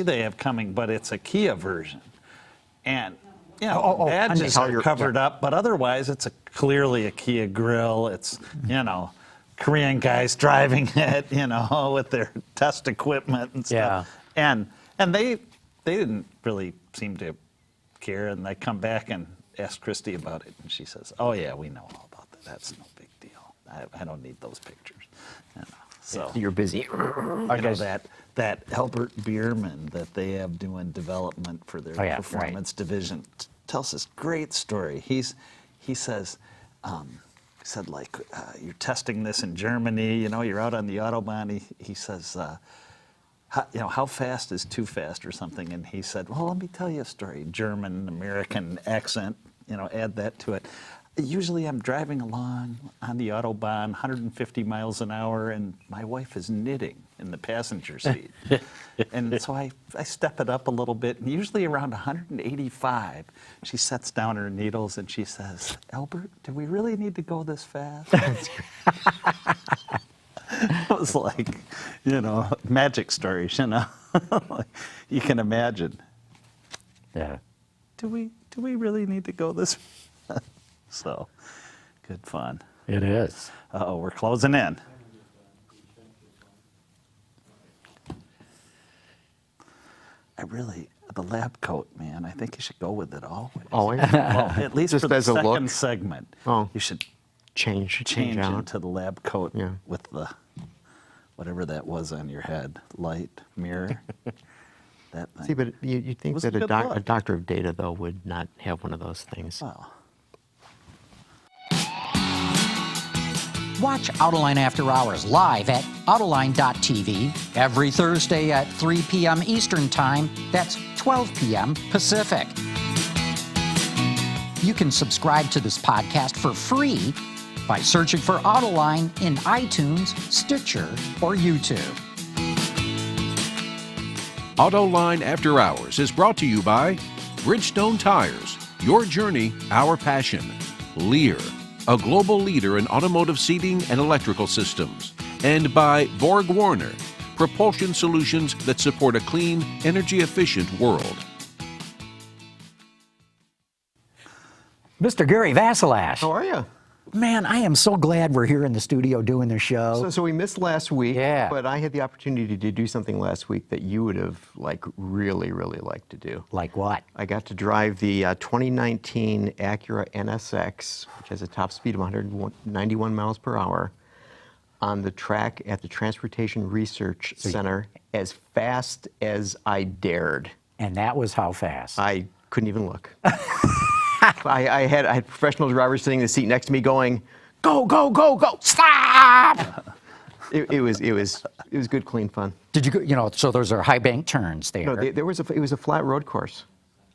they have coming, but it's a Kia version. And, badges are covered up, but otherwise it's clearly a Kia grill. It's, Korean guys driving it, with their test equipment and stuff. Yeah. And they didn't really seem to care, and they come back and ask Christy about it, and she says, "Oh yeah, we know all about that. That's no big deal. I don't need those pictures." So you're busy. That Albert Bierman that they have doing development for their performance division tells this great story. He says. Said you're testing this in Germany, you're out on the Autobahn. He says, how fast is too fast or something? And he said, well, let me tell you a story. German, American accent, add that to it. Usually I'm driving along on the Autobahn, 150 miles an hour, and my wife is knitting in the passenger seat. And so I step it up a little bit, and usually around 185, she sets down her needles and she says, Albert, do we really need to go this fast? It was like, magic stories, you can imagine. Yeah. Do we really need to go this fast? So, good fun. It is. Uh-oh, we're closing in. The lab coat, man, I think you should go with it always. Always? Well, at least Just for the as a second look? segment. Oh. You should change out. into the lab coat with the, whatever that was on your head, light, mirror, that thing. See, but you think that a doctor of data, though, would not have one of those things. Well. Watch Autoline After Hours live at Autoline.tv every Thursday at 3 p.m. Eastern Time. That's 12 p.m. Pacific. You can subscribe to this podcast for free by searching for Autoline in iTunes, Stitcher, or YouTube. Autoline After Hours is brought to you by Bridgestone Tires, your journey, our passion. Lear, a global leader in automotive seating and electrical systems. And by Borg Warner, propulsion solutions that support a clean, energy-efficient world. Mr. Gary Vasilash. How are you? Man, I am so glad we're here in the studio doing the show. So we missed last week, but I had the opportunity to do something last week that you would have really liked to do. Like what? I got to drive the 2019 Acura NSX, which has a top speed of 191 miles per hour, on the track at the Transportation Research Center as fast as I dared. And that was how fast? I couldn't even look. I had professional drivers sitting in the seat next to me going, go, go, go, go, stop! It was good, clean fun. Did you go, so those are high bank turns there? No, it was a flat road course.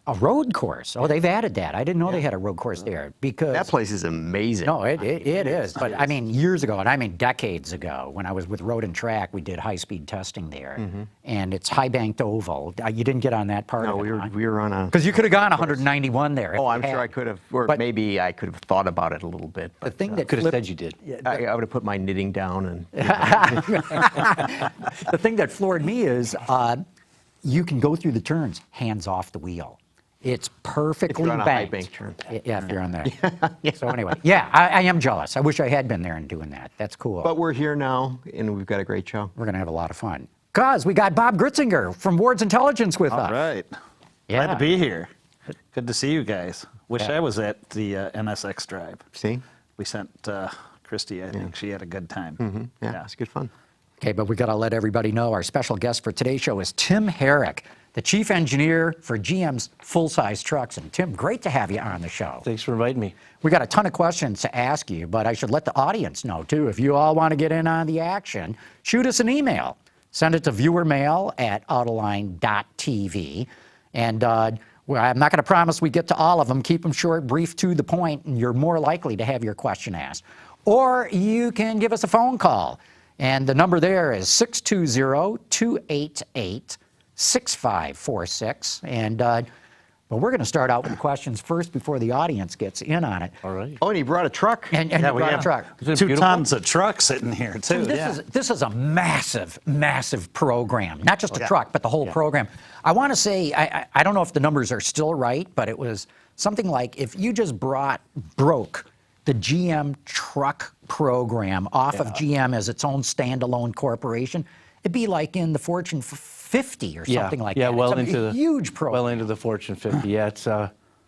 A road course? Oh, they've added that. I didn't know they had a road course there because that place is amazing. No, it is. But I mean, years ago, and I mean decades ago, when I was with Road and Track, we did high-speed testing there, and it's high-banked oval. You didn't get on that part of it? No, we were on a... Because you could have gone 191 there. Oh, I'm sure I could have, or maybe I could have thought about it a little bit. But the thing that could have said you did. I would have put my knitting down and... The thing that floored me is you can go through the turns hands off the wheel. It's perfectly banked. If you're on a high bank turn. Yeah, if you're on there. So anyway, I am jealous. I wish I had been there and doing that. That's cool. But we're here now, and we've got a great show. We're going to have a lot of fun. Because we got Bob Gritzinger from Ward's Intelligence with us. All right. Yeah. Glad to be here. Good to see you guys. Wish I was at the NSX drive. See? We sent Christy, I think she had a good time. Yeah, it's good fun. Okay, but we got to let everybody know our special guest for today's show is Tim Herrick, the chief engineer for GM's full-size trucks. And Tim, great to have you on the show. Thanks for inviting me. We got a ton of questions to ask you, but I should let the audience know too. If you all want to get in on the action, shoot us an email. Send it to viewermail@autoline.tv. And I'm not going to promise we get to all of them. Keep them short, brief, to the point, and you're more likely to have your question asked. Or you can give us a phone call. And the number there is 620-288-6546. And Well, we're going to start out with the questions first before the audience gets in on it. All right. Oh, and he brought a truck. And you brought a truck. Isn't it 2 beautiful? tons of truck sitting here too. This is a massive, massive program. Not just a truck, but the whole program. I want to say, I don't know if the numbers are still right, but it was something like if you just broke the GM truck program off of GM as its own standalone corporation, it'd be like in the Fortune 50 or something like that. Well, it's into the huge program. Well into the Fortune 50. Yeah, it's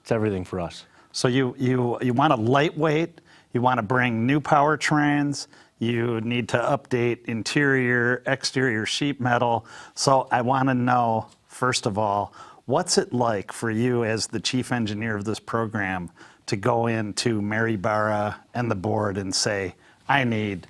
everything for us. So you want to lightweight, you want to bring new powertrains, you need to update interior, exterior sheet metal. So I want to know, first of all, what's it like for you as the chief engineer of this program to go into Mary Barra and the board and say, I need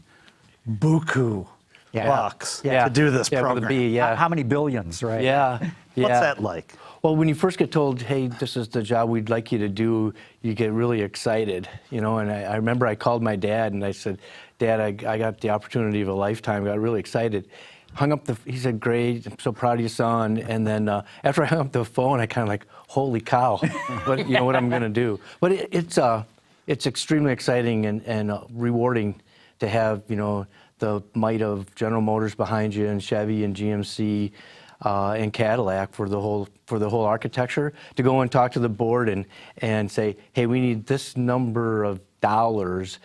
buku bucks to do this program? With a B, yeah. How many billions, right? Yeah. What's that like? Well, when you first get told, hey, this is the job we'd like you to do, you get really excited, you know. And I remember I called my dad and I said, Dad, I got the opportunity of a lifetime. I got really excited. Hung up he said, great, I'm so proud of you, son. And then after I hung up the phone, I kind of like, holy cow, what I'm going to do. But it's extremely exciting and rewarding to have, the might of General Motors behind you and Chevy and GMC and Cadillac for the whole architecture, to go and talk to the board and say, hey, we need this number of dollars.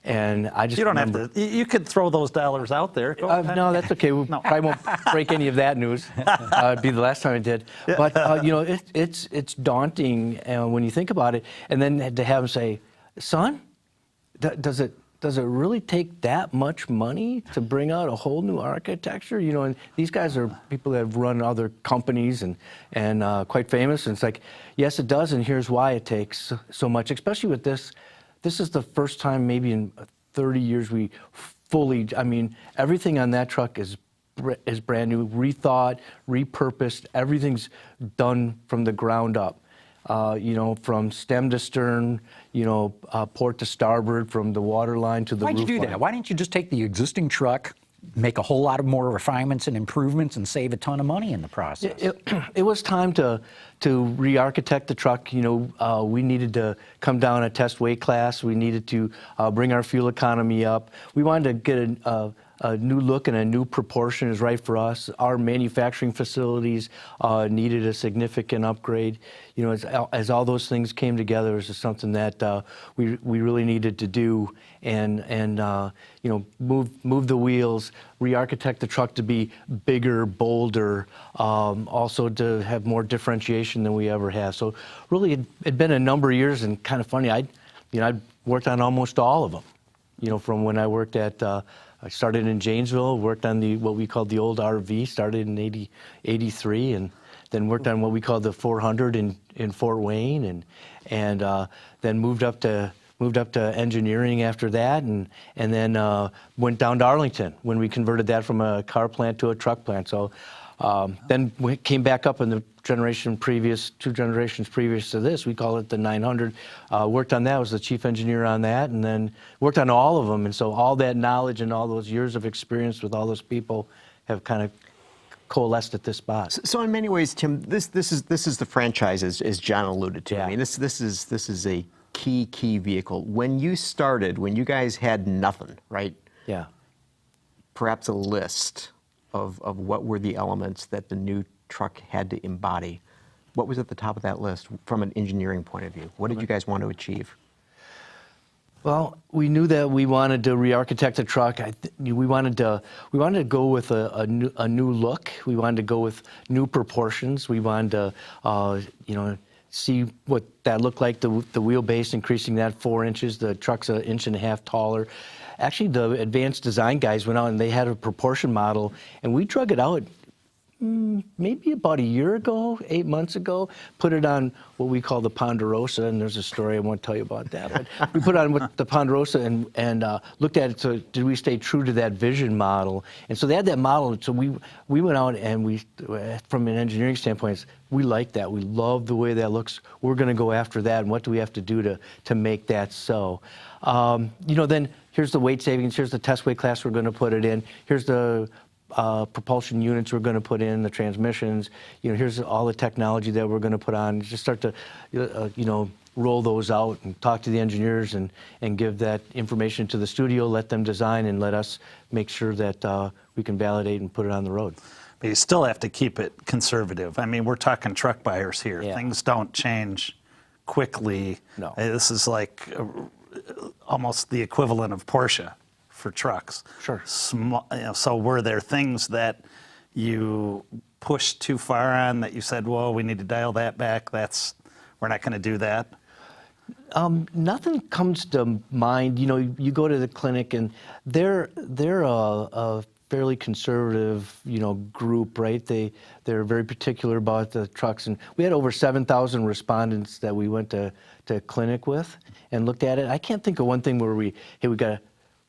And I just You don't have to. You could throw those dollars out there. Go ahead. no, that's okay. We probably won't break any of that news. It'd be the last time I did. But it's daunting when you think about it. And then to have them say, son, does it really take that much money to bring out a whole new architecture? And these guys are people that have run other companies and quite famous. And it's like, yes, it does. And here's why it takes so much, especially with this. This is the first time maybe in 30 years we fully, everything on that truck is brand new, rethought, repurposed. Everything's done from the ground up. From stem to stern, port to starboard, from the water line to the roof line. Why'd you do that? Why didn't you just take the existing truck, make a whole lot of more refinements and improvements, and save a ton of money in the process? It was time to re-architect the truck. We needed to come down a test weight class. We needed to bring our fuel economy up. We wanted to get a new look and a new proportion is right for us. Our manufacturing facilities needed a significant upgrade. As all those things came together, it was just something that we really needed to do, and move the wheels, re-architect the truck to be bigger, bolder, also to have more differentiation than we ever have. So really, it'd been a number of years, and kind of funny. I'd worked on almost all of them. From when I worked at. I started in Janesville, worked on what we called the old RV, started in 83, and then worked on what we called the 400 in Fort Wayne, and then moved up to engineering after that, and then went down to Arlington when we converted that from a car plant to a truck plant. So then we came back up in the 2 generations previous to this. We call it the 900. Worked on that, was the chief engineer on that, and then worked on all of them. And so all that knowledge and all those years of experience with all those people have kind of coalesced at this spot. So in many ways, Tim, this is the franchise, as John alluded to. Yeah. I mean, this is a key vehicle. When you started, when you guys had nothing, right? Yeah. Perhaps a list of what were the elements that the new truck had to embody. What was at the top of that list from an engineering point of view? What did you guys want to achieve? Well, we knew that we wanted to re-architect the truck. We wanted to go with a new look. We wanted to go with new proportions. We wanted to see what that looked like. The wheelbase, increasing that 4 inches. The truck's 1.5 inches taller. Actually, the advanced design guys went out and they had a proportion model, and we drug it out maybe about a year ago, 8 months ago, put it on what we call the Ponderosa, and there's a story, I won't tell you about that, but we put it on the Ponderosa and looked at it, so did we stay true to that vision model? And so they had that model, so we went out and we, from an engineering standpoint, we like that, we love the way that looks, we're gonna go after that, and what do we have to do to make that so? Then here's the weight savings, here's the test weight class we're gonna put it in, here's the propulsion units we're going to put in, the transmissions. Here's all the technology that we're going to put on. Just start to, roll those out and talk to the engineers and give that information to the studio, let them design, and let us make sure that we can validate and put it on the road. But you still have to keep it conservative. I mean, we're talking truck buyers here. Yeah. Things don't change quickly. No. This is like almost the equivalent of Porsche for trucks. Sure. So were there things that you pushed too far on that you said, whoa, we need to dial that back, we're not going to do that? Nothing comes to mind. You go to the clinic and they're a fairly conservative, group, right? They're very particular about the trucks, and we had over 7,000 respondents that we went to clinic with and looked at it. I can't think of one thing where we're going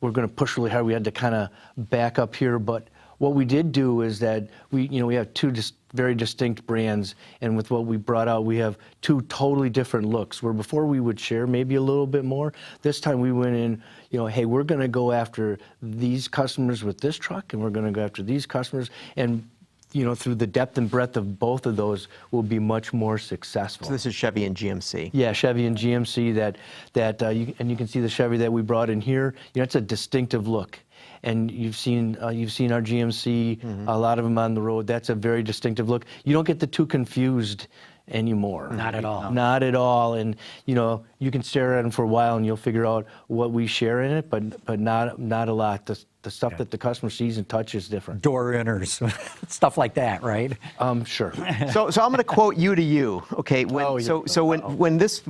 to push really hard. We had to kind of back up here, but what we did do is that we have two very distinct brands, and with what we brought out, we have two totally different looks. Where before we would share maybe a little bit more, this time we went in, hey, we're going to go after these customers with this truck, and we're going to go after these customers, and through the depth and breadth of both of those, we'll be much more successful. So this is Chevy and GMC. Yeah, Chevy and GMC. And you can see the Chevy that we brought in here. It's a distinctive look. And you've seen our GMC, a lot of them on the road. That's a very distinctive look. You don't get the two confused anymore. Not at all. Not at all. And you can stare at them for a while and you'll figure out what we share in it, but not a lot. The stuff that the customer sees and touches is different. Door inners, stuff like that, right? Sure. So I'm going to quote you to you. Okay. When this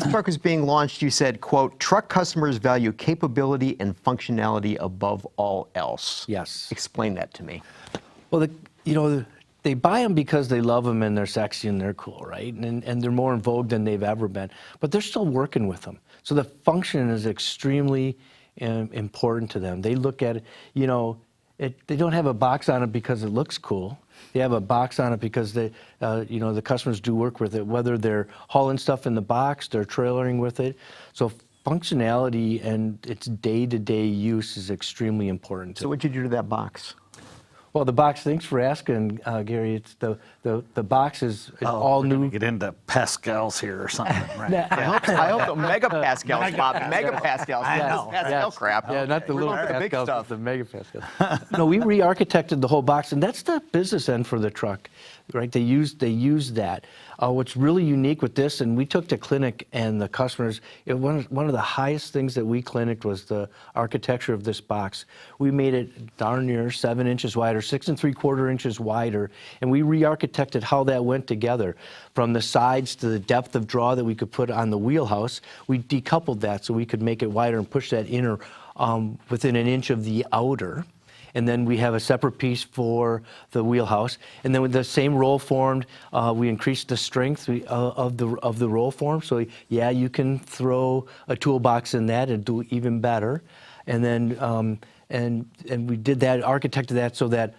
truck was being launched, you said, quote, "Truck customers value capability and functionality above all else." Yes. Explain that to me. Well, they buy them because they love them and they're sexy and they're cool, right? And they're more in vogue than they've ever been. But they're still working with them. So the function is extremely important to them. They look at it, they don't have a box on it because it looks cool. They have a box on it because the customers do work with it, whether they're hauling stuff in the box, they're trailering with it. So functionality and its day-to-day use is extremely important. So what'd you do to that box? Well, the box, thanks for asking, Gary. It's the box is all we're new. gonna get into Pascals here or something, right? I hope the megapascals, Bob. Megapascals. know. Pascal crap. Yeah, not the We're little going for the big Pascals, stuff. but the megapascals. No, we re-architected the whole box, and that's the business end for the truck, right? They use that. What's really unique with this, and we took to clinic and the customers, one of the highest things that we clinicked was the architecture of this box. We made it darn near 7 inches wider, 6 3/4 inches wider, and we re-architected how that went together. From the sides to the depth of draw that we could put on the wheelhouse, we decoupled that so we could make it wider and push that inner within an inch of the outer. And then we have a separate piece for the wheelhouse. And then with the same roll formed, we increased the strength of the roll form. So yeah, you can throw a toolbox in that and do even better. And then and we did that, architected that so that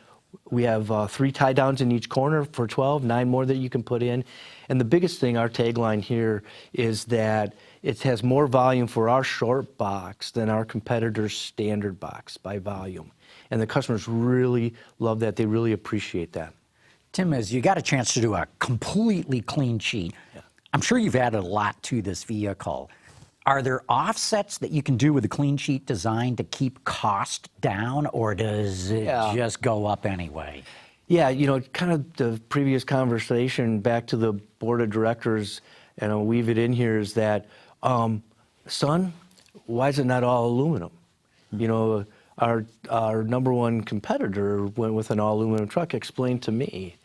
we have 3 tie downs in each corner for 12, 9 more that you can put in. And the biggest thing, our tagline here, is that it has more volume for our short box than our competitor's standard box by volume. And the customers really love that. They really appreciate that. Tim, as you got a chance to do a completely clean sheet, I'm sure you've added a lot to this vehicle. Are there offsets that you can do with a clean sheet design to keep cost down, or does it just go up anyway? Yeah, kind of the previous conversation back to the board of directors, and I'll weave it in here, is that, son, why is it not all aluminum? Our number one competitor went with an all-aluminum truck, explained to me.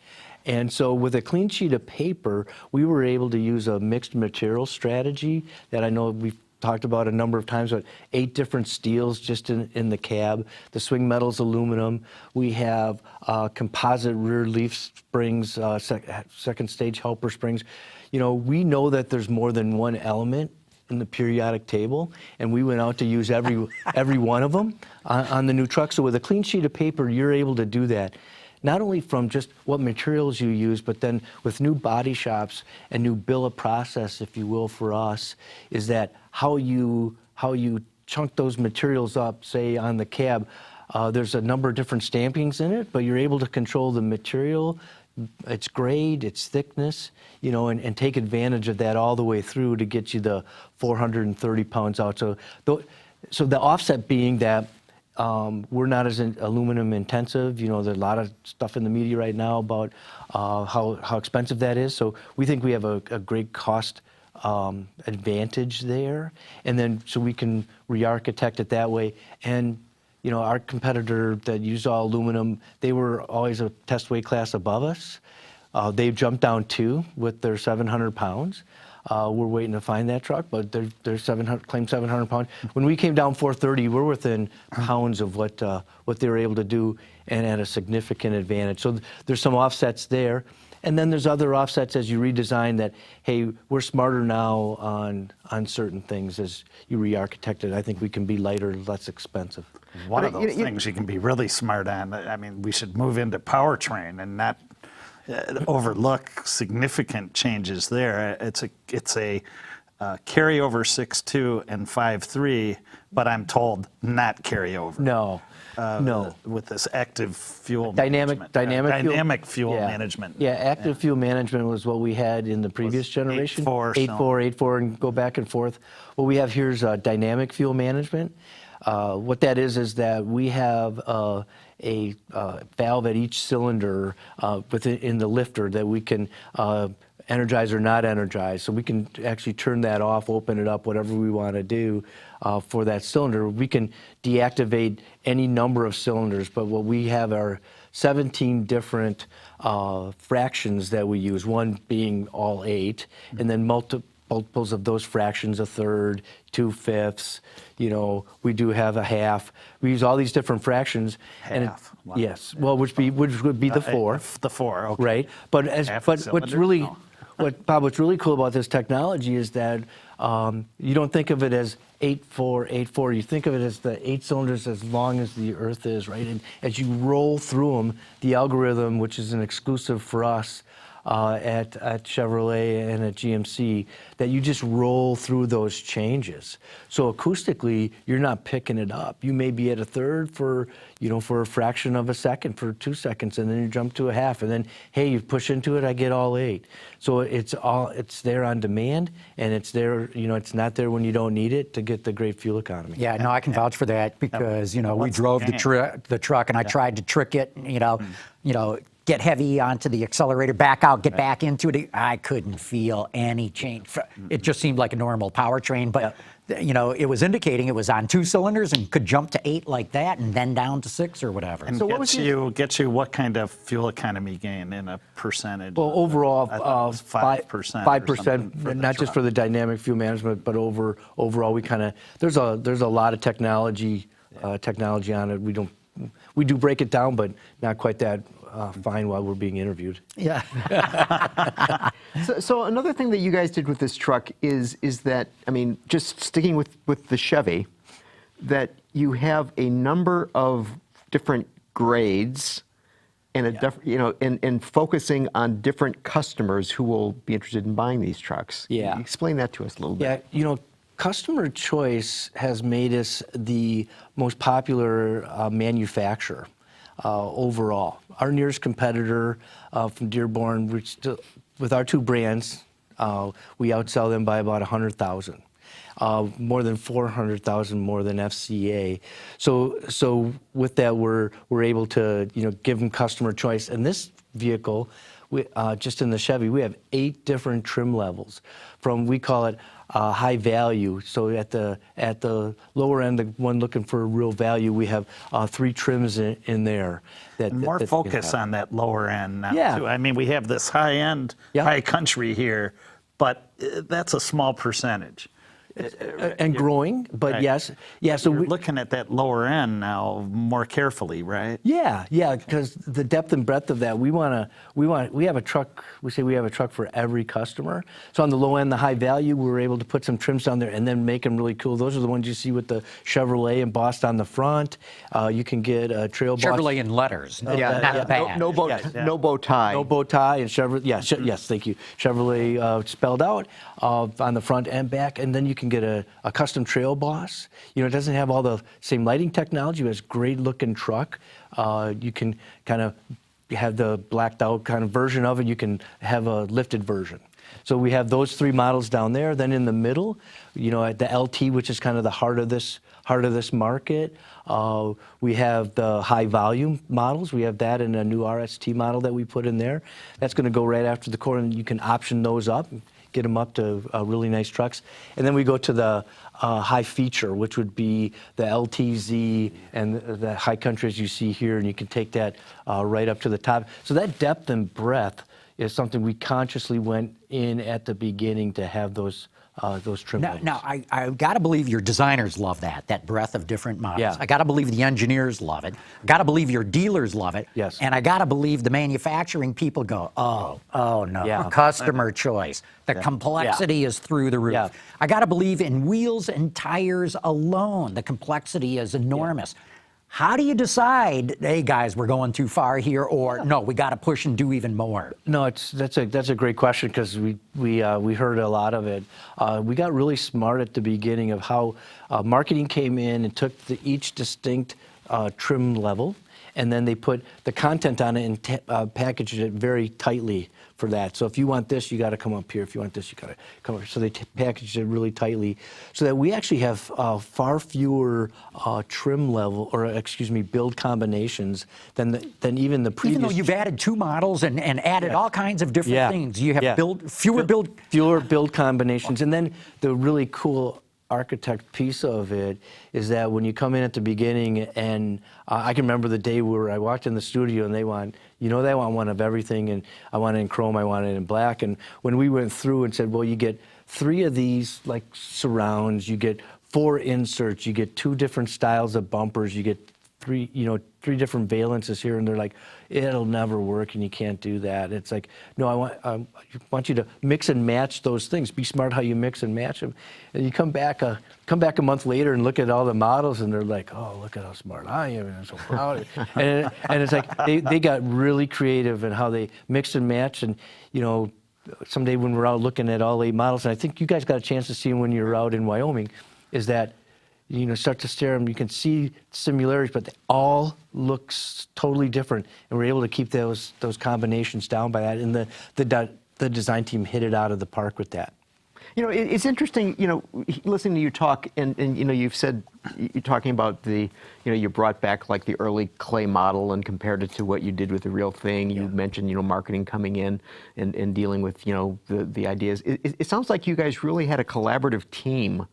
And so with a clean sheet of paper, we were able to use a mixed material strategy that I know we've talked about a number of times, but 8 different steels just in the cab. The swing metal's aluminum. We have composite rear leaf springs, second stage helper springs. We know that there's more than one element in the periodic table, and we went out to use every one of them on the new truck. So with a clean sheet of paper, you're able to do that. Not only from just what materials you use, but then with new body shops and new bill of process, if you will, for us, is that how you chunk those materials up, say on the cab, There's a number of different stampings in it, but you're able to control the material, its grade, its thickness, you know, and take advantage of that all the way through to get you the 430 pounds out. So the offset being that we're not as aluminum intensive. You know, there's a lot of stuff in the media right now about how expensive that is. So we think we have a great cost advantage there, and then so we can re-architect it that way. And you know, our competitor that used all aluminum, they were always a test weight class above us. They've jumped down 2 with their 700 pounds. We're waiting to find that truck, but they're claim 700 pounds. When we came down 430, we're within pounds of what they were able to do, and at a significant advantage. So there's some offsets there. And then there's other offsets as you redesign that, hey, we're smarter now on certain things as you re-architect it. I think we can be lighter, less expensive. One of those things you can be really smart on. I mean, we should move into powertrain and not overlook significant changes there. It's a carryover 6.2 and 5.3, but I'm told not carryover. No. No. With this active fuel dynamic fuel management. Yeah, active fuel management was what we had in the previous generation. 8.4, and go back and forth. What we have here is dynamic fuel management. What that is that we have a valve at each cylinder in the lifter that we can energize or not energize. So we can actually turn that off, open it up, whatever we want to do for that cylinder. We can deactivate any number of cylinders, but what we have are 17 different fractions that we use, one being all 8, and then multiples of those fractions, 1/3, 2/5. You know, we do have a half. We use all these different fractions. Half. Wow. Yes. Well, which would be the 4. The 4. Okay. Right. But what's really what's really cool about this technology is that you don't think of it as 8.4, 8.4. You think of it as the 8 cylinders as long as the Earth is, right? And as you roll through them, the algorithm, which is an exclusive for us at Chevrolet and at GMC, that you just roll through those changes. So acoustically, you're not picking it up. You may be at 1/3 for a fraction of a second, for 2 seconds, and then you jump to a half, and then, hey, you push into it, I get all 8. So it's there on demand, and it's there, it's not there when you don't need it to get the great fuel economy. Yeah, no, I can vouch for that because, we drove the truck, and I tried to trick it, get heavy onto the accelerator, back out, get back into it. I couldn't feel any change. It just seemed like a normal powertrain, but it was indicating it was on 2 cylinders and could jump to 8 like that, and then down to 6 or whatever. And so get you what kind of fuel economy gain in a percentage? Well, overall, 5%. 5%, not just for the dynamic fuel management, but overall, we kind of there's a lot of technology on it. We do break it down, but not quite that fine while we're being interviewed. Yeah. So another thing that you guys did with this truck is that, I mean, just sticking with the Chevy, that you have a number of different grades and and focusing on different customers who will be interested in buying these trucks. Yeah. Can you explain that to us a little bit. Yeah, customer choice has made us the most popular manufacturer overall. Our nearest competitor from Dearborn, with our 2 brands, we outsell them by about 100,000. More than 400,000 more than FCA. So with that, we're able to give them customer choice. And this vehicle, just in the Chevy, we have 8 different trim levels. We call it high value. So at the lower end, the one looking for real value, we have 3 trims in there. More focus on that lower end now, too. I mean, we have this high end, high country here, but that's a small percentage. And growing, but yes. So we're looking at that lower end now more carefully, right? Yeah, because the depth and breadth of that, we have a truck. We say we have a truck for every customer. So on the low end, the high value, we were able to put some trims down there and then make them really cool. Those are the ones you see with the Chevrolet embossed on the front. You can get a trail boss. Chevrolet in letters, not the badge. No bow tie. No bow tie, and Chevrolet. Yes, thank you. Chevrolet spelled out on the front and back, and then you can can get a custom trail boss. You know, it doesn't have all the same lighting technology, but it's a great looking truck. You can kind of have the blacked out kind of version of it. You can have a lifted version. So we have those 3 models down there. Then in the middle, you know, at the LT, which is kind of the heart of this market, we have the high volume models. We have that in a new RST model that we put in there. That's going to go right after the core, and you can option those up, get them up to really nice trucks. And then we go to the high feature, which would be the LTZ and the high country as you see here, and you can take that right up to the top. So that depth and breadth is something we consciously went in at the beginning to have those trim levels. Now, I got to believe your designers love that breadth of different models. Yeah. I got to believe the engineers love it. I got to believe your dealers love it. Yes. And I got to believe the manufacturing people go, oh no, Yeah. customer choice. The complexity is through the roof. Yeah. I got to believe in wheels and tires alone. The complexity is enormous. How do you decide, hey guys, we're going too far here, or no, we got to push and do even more? No, that's a great question, because we heard a lot of it. We got really smart at the beginning of how marketing came in and took each distinct trim level, and then they put the content on it and packaged it very tightly for that. So if you want this, you got to come up here. If you want this, you got to come up here. So they packaged it really tightly, so that we actually have far fewer trim level, or excuse me, build combinations than even the previous. Even though you've added 2 models and added all kinds of different things, you have fewer build combinations. And then the really cool architect piece of it is that when you come in at the beginning, and I can remember the day where I walked in the studio and they want one of everything, and I want it in chrome, I want it in black. And when we went through and said, well, you get 3 of these like surrounds, you get 4 inserts, you get 2 different styles of bumpers, you get 3 different valences here, and they're like, it'll never work, and you can't do that. It's like, no, I want you to mix and match those things. Be smart how you mix and match them. And you come back a month later and look at all the models, and they're like, oh, look at how smart I am, and I'm so proud of it. And it's like they got really creative in how they mix and match. And you know, someday when we're out looking at all 8 models, and I think you guys got a chance to see them when you were out in Wyoming, is that, you know, start to stare at them, you can see similarities, but they all look totally different, and we're able to keep those combinations down by that, and the design team hit it out of the park with that. You know, it's interesting, you know, listening to you talk, and you know, you've said, you're talking about you brought back like the early clay model and compared it to what you did with the real thing. You mentioned, you know, marketing coming in and dealing with, you know, the ideas. It sounds like you guys really had a collaborative team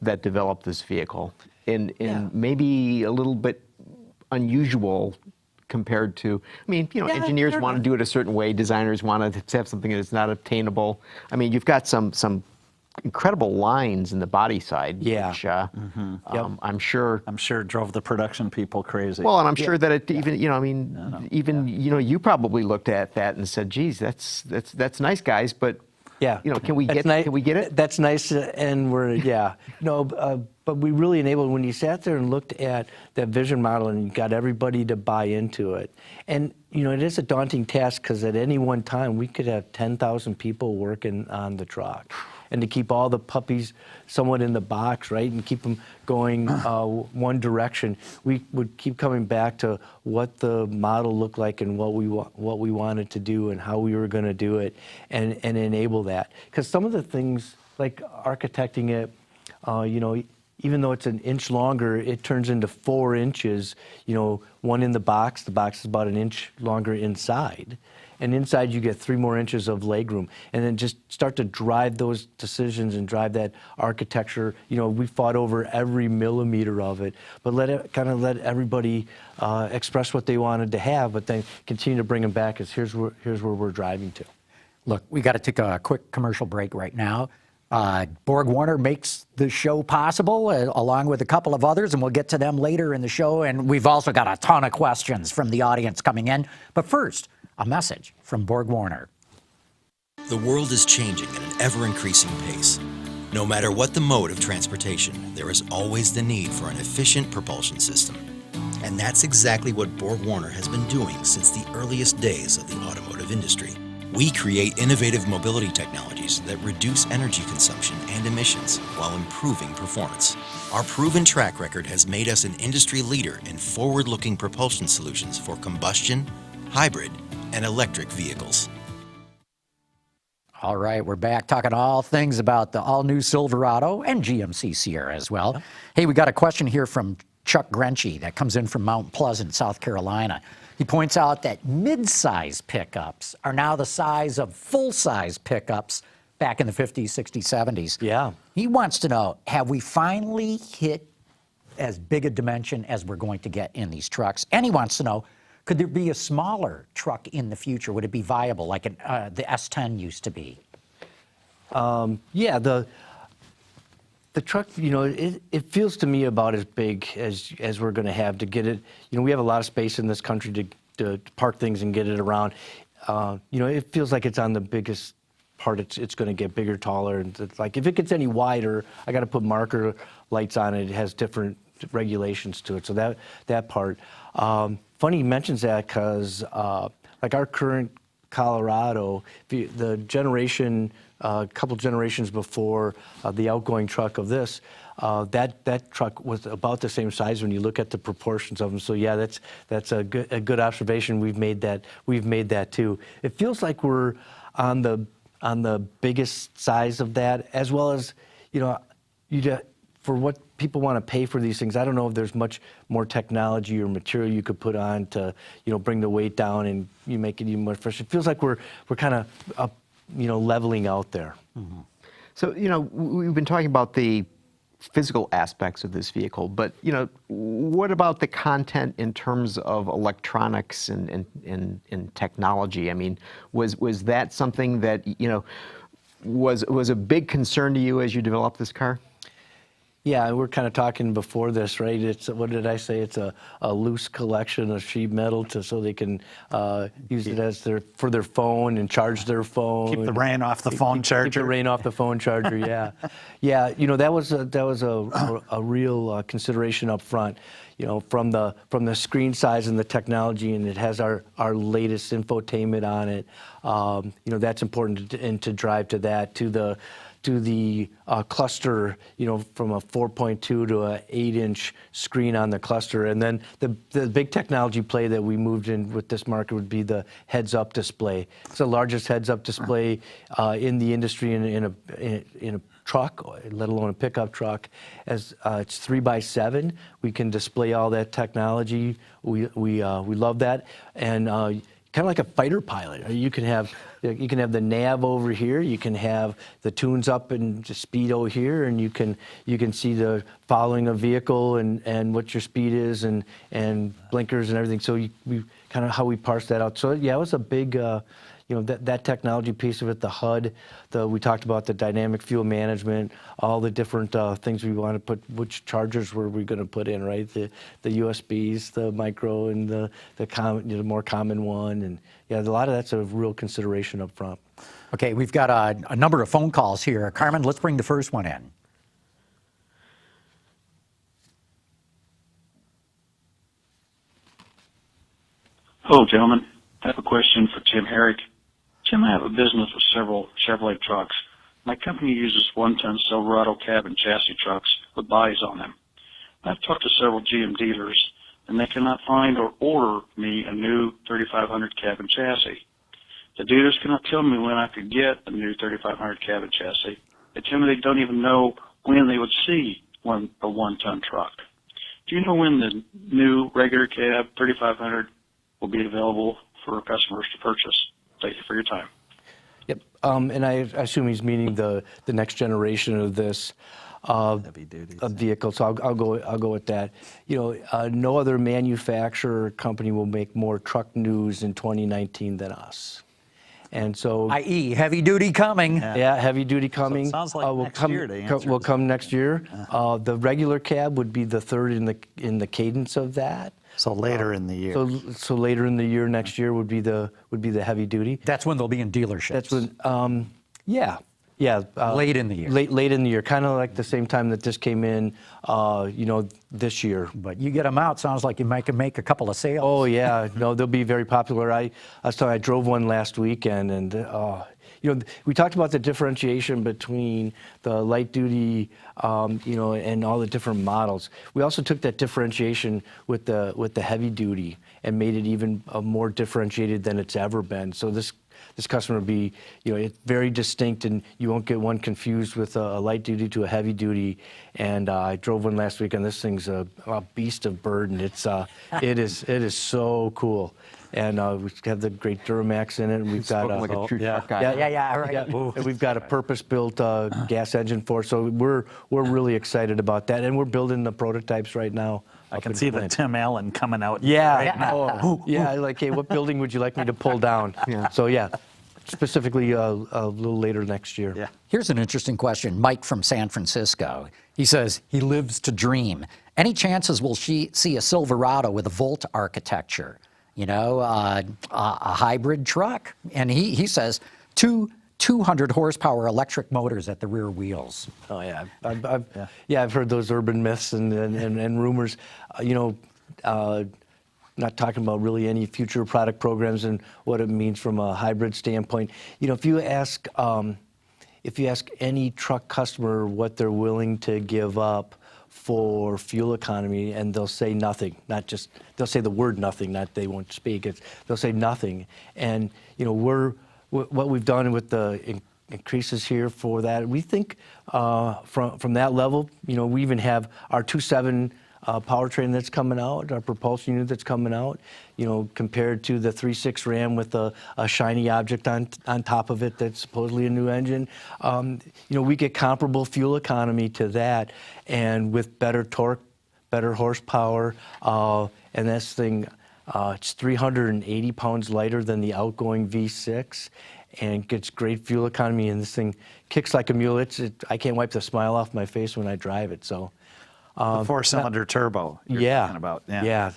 that developed this vehicle, and maybe a little bit unusual compared to, I mean, you know, engineers want to do it a certain way, designers want to have something that's not obtainable. I mean, you've got some incredible lines in the body side, which I'm sure drove the production people crazy. Well, and I'm sure that it even, you know, I mean, you know, you probably looked at that and said, geez, that's nice, guys, but yeah, you know, can we get it? That's nice, and but we really enabled, when you sat there and looked at that vision model and you got everybody to buy into it. And you know, it is a daunting task, because at any one time we could have 10,000 people working on the truck, and to keep all the puppies somewhat in the box, right, and keep them going one direction. We would keep coming back to what the model looked like and what we wanted to do and how we were going to do it, and enable that. Because some of the things, like architecting it, you know, even though it's an inch longer, it turns into 4 inches, you know, one in the box. The box is about an inch longer inside. And inside you get 3 more inches of legroom. And then just start to drive those decisions and drive that architecture. You know, we fought over every millimeter of it, but let everybody express what they wanted to have, but then continue to bring them back as here's where we're driving to. Look, we got to take a quick commercial break right now. Borg Warner makes the show possible, along with a couple of others, and we'll get to them later in the show. And we've also got a ton of questions from the audience coming in. But first, a message from Borg Warner. The world is changing at an ever-increasing pace. No matter what the mode of transportation, there is always the need for an efficient propulsion system. And that's exactly what Borg Warner has been doing since the earliest days of the automotive industry. We create innovative mobility technologies that reduce energy consumption and emissions while improving performance. Our proven track record has made us an industry leader in forward-looking propulsion solutions for combustion, hybrid, and electric vehicles. All right, we're back talking all things about the all-new Silverado and GMC Sierra as well. Hey, we got a question here from Chuck Grenche that comes in from Mount Pleasant, South Carolina. He points out that mid-size pickups are now the size of full-size pickups back in the 50s, 60s, 70s. Yeah. He wants to know, have we finally hit as big a dimension as we're going to get in these trucks? And he wants to know, could there be a smaller truck in the future? Would it be viable like the S10 used to be? Yeah, the truck, it feels to me about as big as we're going to have to get it. We have a lot of space in this country to park things and get it around. It feels like it's on the biggest part. It's going to get bigger, taller, and it's like if it gets any wider, I got to put marker lights on it. It has different regulations to it. So that part. Funny he mentions that because like our current Colorado, the generation. A couple generations before the outgoing truck of this, that truck was about the same size when you look at the proportions of them. So yeah, that's a good observation. We've made that too. It feels like we're on the biggest size of that, as well as for what people want to pay for these things. I don't know if there's much more technology or material you could put on to bring the weight down and you make it even more fresh. It feels like we're kind of up. Leveling out there. Mm-hmm. So, we've been talking about the physical aspects of this vehicle, but, what about the content in terms of electronics and technology? I mean, was that something that, was a big concern to you as you developed this car? Yeah, we're kind of talking before this, right? It's, what did I say? It's a loose collection of sheet metal so they can use it as for their phone and charge their phone. Keep the rain off the phone charger. Keep the rain off the phone charger. Yeah, yeah. That was a real consideration up front. From the screen size and the technology, and it has our latest infotainment on it. That's important and to drive to that to the cluster, from a 4.2 to a 8-inch screen on the cluster. And then the big technology play that we moved in with this market would be the heads-up display. It's the largest heads-up display in the industry in a truck, let alone a pickup truck. As it's 3x7, we can display all that technology. We love that, and kind of like a fighter pilot. You can have the nav over here. You can have the tunes up and the speedo here, and you can see the following a vehicle and what your speed is and blinkers and everything. So we kind of how we parse that out. So yeah, it was a big. That technology piece of it, the HUD, we talked about the dynamic fuel management, all the different things we want to put, which chargers were we going to put in, right? The USBs, the micro, and the more common one. And yeah, a lot of that's a real consideration up front. Okay, we've got a number of phone calls here. Carmen, let's bring the first one in. Hello, gentlemen. I have a question for Tim Herrick. Tim, I have a business with several Chevrolet trucks. My company uses one-ton Silverado cab and chassis trucks with bodies on them. I've talked to several GM dealers, and they cannot find or order me a new 3500 cab and chassis. The dealers cannot tell me when I could get a new 3500 cab and chassis. They tell me they don't even know when they would see a one-ton truck. Do you know when the new regular cab 3500 will be available for customers to purchase? Thank you for your time. Yep, and I assume he's meaning the next generation of this vehicle. So I'll go with that. No other manufacturer company will make more truck news in 2019 than us. And so, i.e., heavy duty coming. Yeah, heavy duty coming. So it sounds like next year to answer. Will come next year. The regular cab would be the third in the cadence of that. So later in the year. So later in the year, next year would be the heavy duty. That's when they'll be in dealerships. That's when, yeah, Yeah. Late in the year. Late in the year, kind of like the same time that this came in, this year. But you get them out, sounds like you might make a couple of sales. Oh, yeah. No, they'll be very popular. I drove one last weekend, and we talked about the differentiation between the light duty, and all the different models. We also took that differentiation with the heavy duty and made it even more differentiated than it's ever been. So this customer will be, it's very distinct, and you won't get one confused with a light duty to a heavy duty. And I drove one last week, and this thing's a beast of burden. It is so cool. And we have the great Duramax in it, and we've got like a true truck guy. Right. Yeah, and we've got a purpose-built gas engine for it. So we're really excited about that, and we're building the prototypes right now. I can see the Tim Allen coming out. Yeah, right now. like, hey, what building would you like me to pull down? Yeah. So specifically a little later next year. Yeah. Here's an interesting question. Mike from San Francisco. He says he lives to dream. Any chances we'll see a Silverado with a Volt architecture? A hybrid truck? And he says 200 horsepower electric motors at the rear wheels. Oh yeah, I've heard those urban myths and rumors. Not talking about really any future product programs and what it means from a hybrid standpoint. If you ask any truck customer what they're willing to give up for fuel economy, and they'll say nothing. They'll say the word nothing. Not they won't speak. They'll say nothing. And what we've done with the increases here for that, we think from that level, we even have our 2.7 powertrain that's coming out, our propulsion unit that's coming out, compared to the 3.6 Ram with a shiny object on top of it that's supposedly a new engine. We get comparable fuel economy to that, and with better torque, better horsepower, and this thing, it's 380 pounds lighter than the outgoing V6, and gets great fuel economy, and this thing kicks like a mule. I can't wipe the smile off my face when I drive it. So. The four-cylinder turbo you're talking about. Yeah.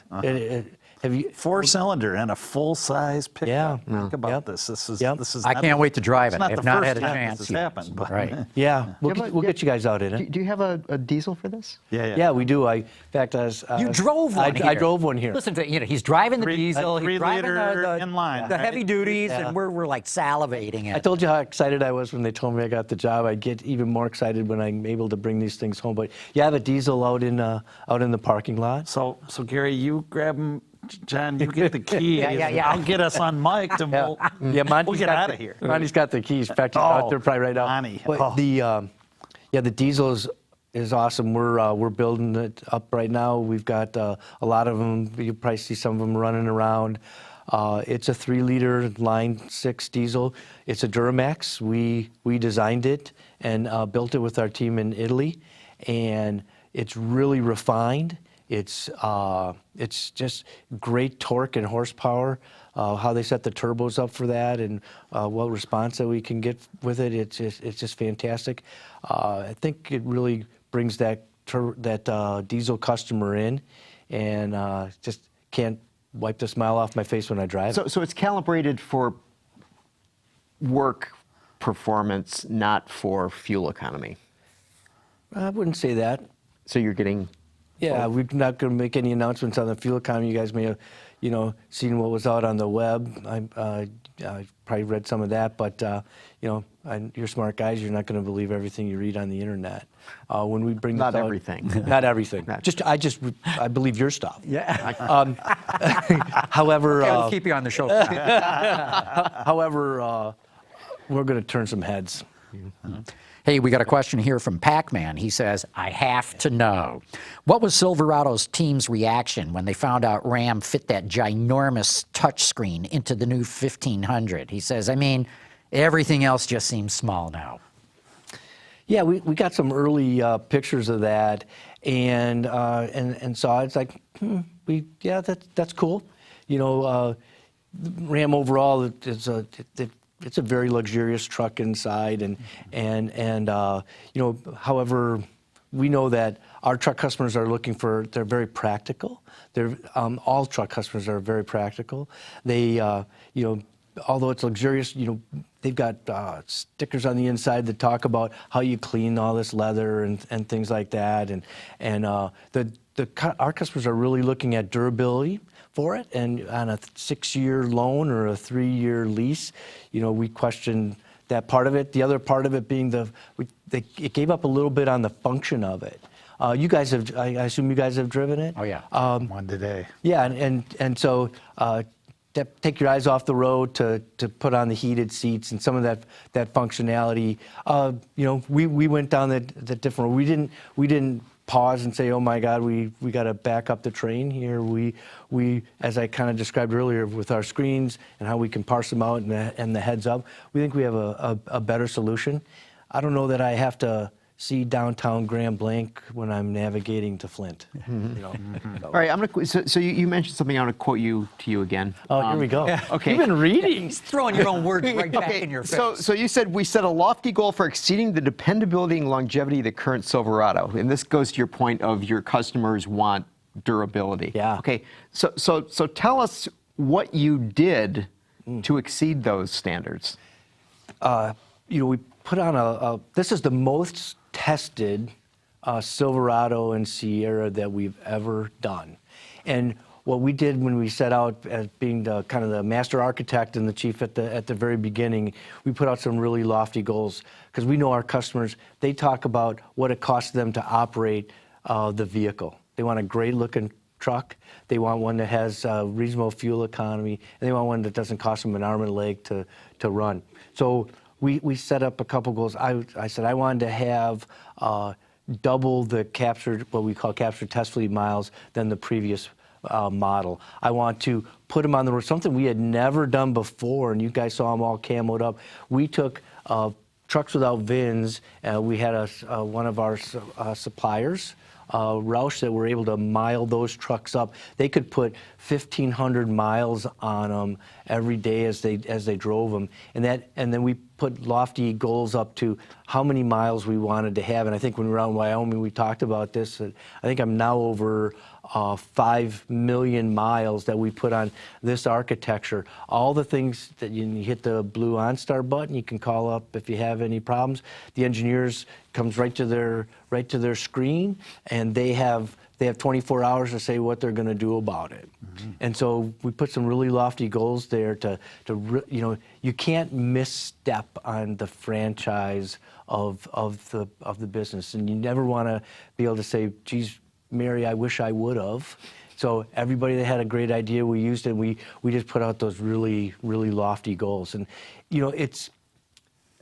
Have you 4-cylinder and a full-size pickup? Yeah. Think about this. This is. I can't wait to drive it. It's not I've the not first had a time chance this has yet. happened, but Right. Yeah, we'll get you guys out in it. Do you have a diesel for this? Yeah, we do. In fact, You drove one here. I drove one here. Listen to he's driving the diesel, he's driving three-liter inline, the right? heavy duties, and we're like salivating it. I told you how excited I was when they told me I got the job. I get even more excited when I'm able to bring these things home. But I have a diesel out in the parking lot. So Gary, you grab him. John, you get the keys. Yeah. I'll get us on mic, and we'll get out of here. Monty's got the keys. In fact, he's out there probably right now. Monty. But the diesel is awesome. We're building it up right now. We've got a lot of them. You probably see some of them running around. It's a 3-liter line 6 diesel. It's a Duramax. We designed it and built it with our team in Italy, and it's really refined. It's just great torque and horsepower. How they set the turbos up for that, and what response that we can get with it. It's just fantastic. I think it really brings that diesel customer in, and just can't wipe the smile off my face when I drive it. So it's calibrated for work performance, not for fuel economy. I wouldn't say that. So you're getting. Yeah, we're not going to make any announcements on the fuel economy. You guys may have, seen what was out on the web. I probably read some of that, but you're smart guys. You're not going to believe everything you read on the internet. When we bring Not this out, everything. Not everything. I believe your stuff. Yeah. However, I'll keep you on the show. however, we're going to turn some heads. Hey, we got a question here from Pac-Man. He says, I have to know, what was Silverado's team's reaction when they found out Ram fit that ginormous touchscreen into the new 1500? He says, everything else just seems small now. Yeah, we got some early pictures of that, and saw it. It's like, that's cool. Ram overall it's a very luxurious truck inside, and however, we know that our truck customers they're very practical. All truck customers are very practical. They although it's luxurious, they've got stickers on the inside that talk about how you clean all this leather and things like that. And our customers are really looking at durability for it. And on a 6-year loan or a 3-year lease, we question that part of it. The other part of it being it gave up a little bit on the function of it. You guys have, I assume you guys have driven it? Oh, yeah. One today. Yeah, and so take your eyes off the road to put on the heated seats and some of that functionality. We went down the different road. We didn't pause and say, oh my God, we got to back up the train here. We, as I kind of described earlier with our screens and how we can parse them out and the heads up, we think we have a better solution. I don't know that I have to see downtown Grand Blanc when I'm navigating to Flint. All right, so you mentioned something. I'm going to quote to you again. Oh, here we go. Okay. You've been reading. He's throwing your own words right back in your face. So you said we set a lofty goal for exceeding the dependability and longevity of the current Silverado, and this goes to your point of your customers want durability. Yeah. Okay. So tell us what you did to exceed those standards. We put on this is the most tested Silverado and Sierra that we've ever done. And what we did when we set out as being kind of the master architect and the chief at the very beginning, we put out some really lofty goals because we know our customers, they talk about what it costs them to operate the vehicle. They want a great looking truck. They want one that has reasonable fuel economy, and they want one that doesn't cost them an arm and a leg to run. So we set up a couple goals. I said I wanted to have double the what we call captured test fleet miles than the previous model. I want to put them on the road, something we had never done before, and you guys saw them all camoed up. We took trucks without VINs. We had one of our suppliers, Roush, that were able to mile those trucks up. They could put 1,500 miles on them every day as they drove them, and then we put lofty goals up to how many miles we wanted to have. And I think when we were out in Wyoming, we talked about this. I think I'm now over 5 million miles that we put on this architecture. All the things that you hit the blue OnStar button, you can call up if you have any problems. The engineers comes right to their screen, and they have 24 hours to say what they're going to do about it. Mm-hmm. And so we put some really lofty goals there you can't misstep on the franchise of the business, and you never want to be able to say, geez, Mary, I wish I would have. So everybody that had a great idea, we used it. We just put out those really, really lofty goals. And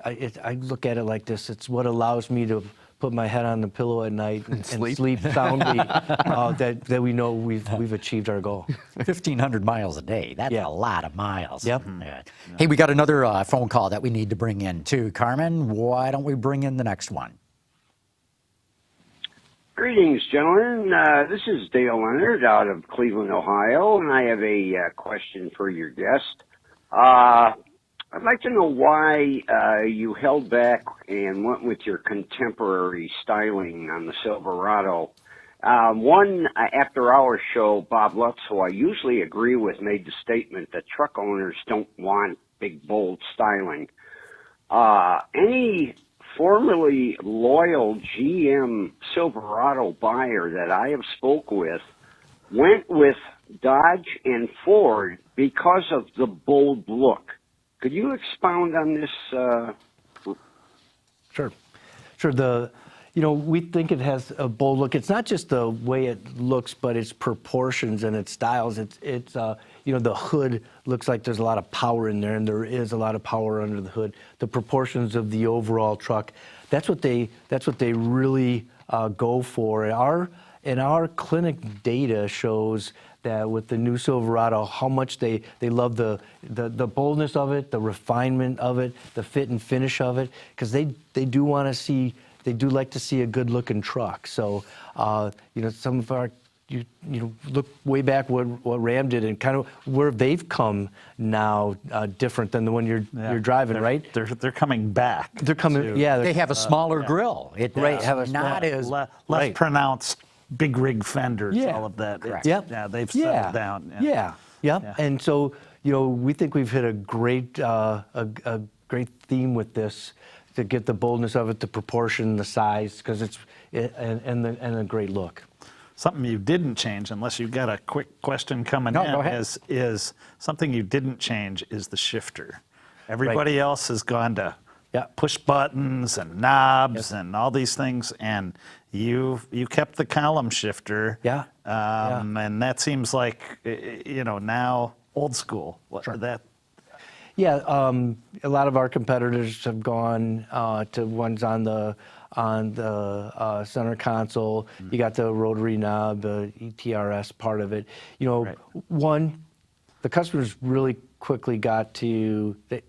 I look at it like this. It's what allows me to put my head on the pillow at night and sleep soundly, that we know we've achieved our goal. 1,500 miles a day. That's a lot of miles. Yep. Yeah. Hey, we got another phone call that we need to bring in too. Carmen, why don't we bring in the next one? Greetings, gentlemen. This is Dale Leonard out of Cleveland, Ohio, and I have a question for your guest. I'd like to know why you held back and went with your contemporary styling on the Silverado. One after-hour show, Bob Lutz, who I usually agree with, made the statement that truck owners don't want big, bold styling. Any formerly loyal GM Silverado buyer that I have spoke with went with Dodge and Ford because of the bold look. Could you expound on this? Sure. We think it has a bold look. It's not just the way it looks, but its proportions and its styles. It's the hood looks like there's a lot of power in there, and there is a lot of power under the hood. The proportions of the overall truck, that's what they really go for. Our clinic data shows that with the new Silverado, how much they love the boldness of it, the refinement of it, the fit and finish of it, because they do want to see. They do like to see a good-looking truck. So, some of our, look way back what Ram did and kind of where they've come now, different than the one you're driving, right? They're coming back. They're coming, They have a smaller grill. It have not as less pronounced big rig fenders, all of that. Correct. Yeah, they've settled down. Yeah. And so, we think we've hit a great theme with this to get the boldness of it, the proportion, the size, because and a great look. Something you didn't change, unless you've got a quick question coming No, in, go ahead. is something you didn't change is the shifter. Everybody else has gone to push buttons and knobs and all these things, and you kept the column shifter. And that seems like now old school. Sure. That. Yeah, a lot of our competitors have gone to ones on the center console. You got the rotary knob, the ETRS part of it. One, the customers really quickly got to they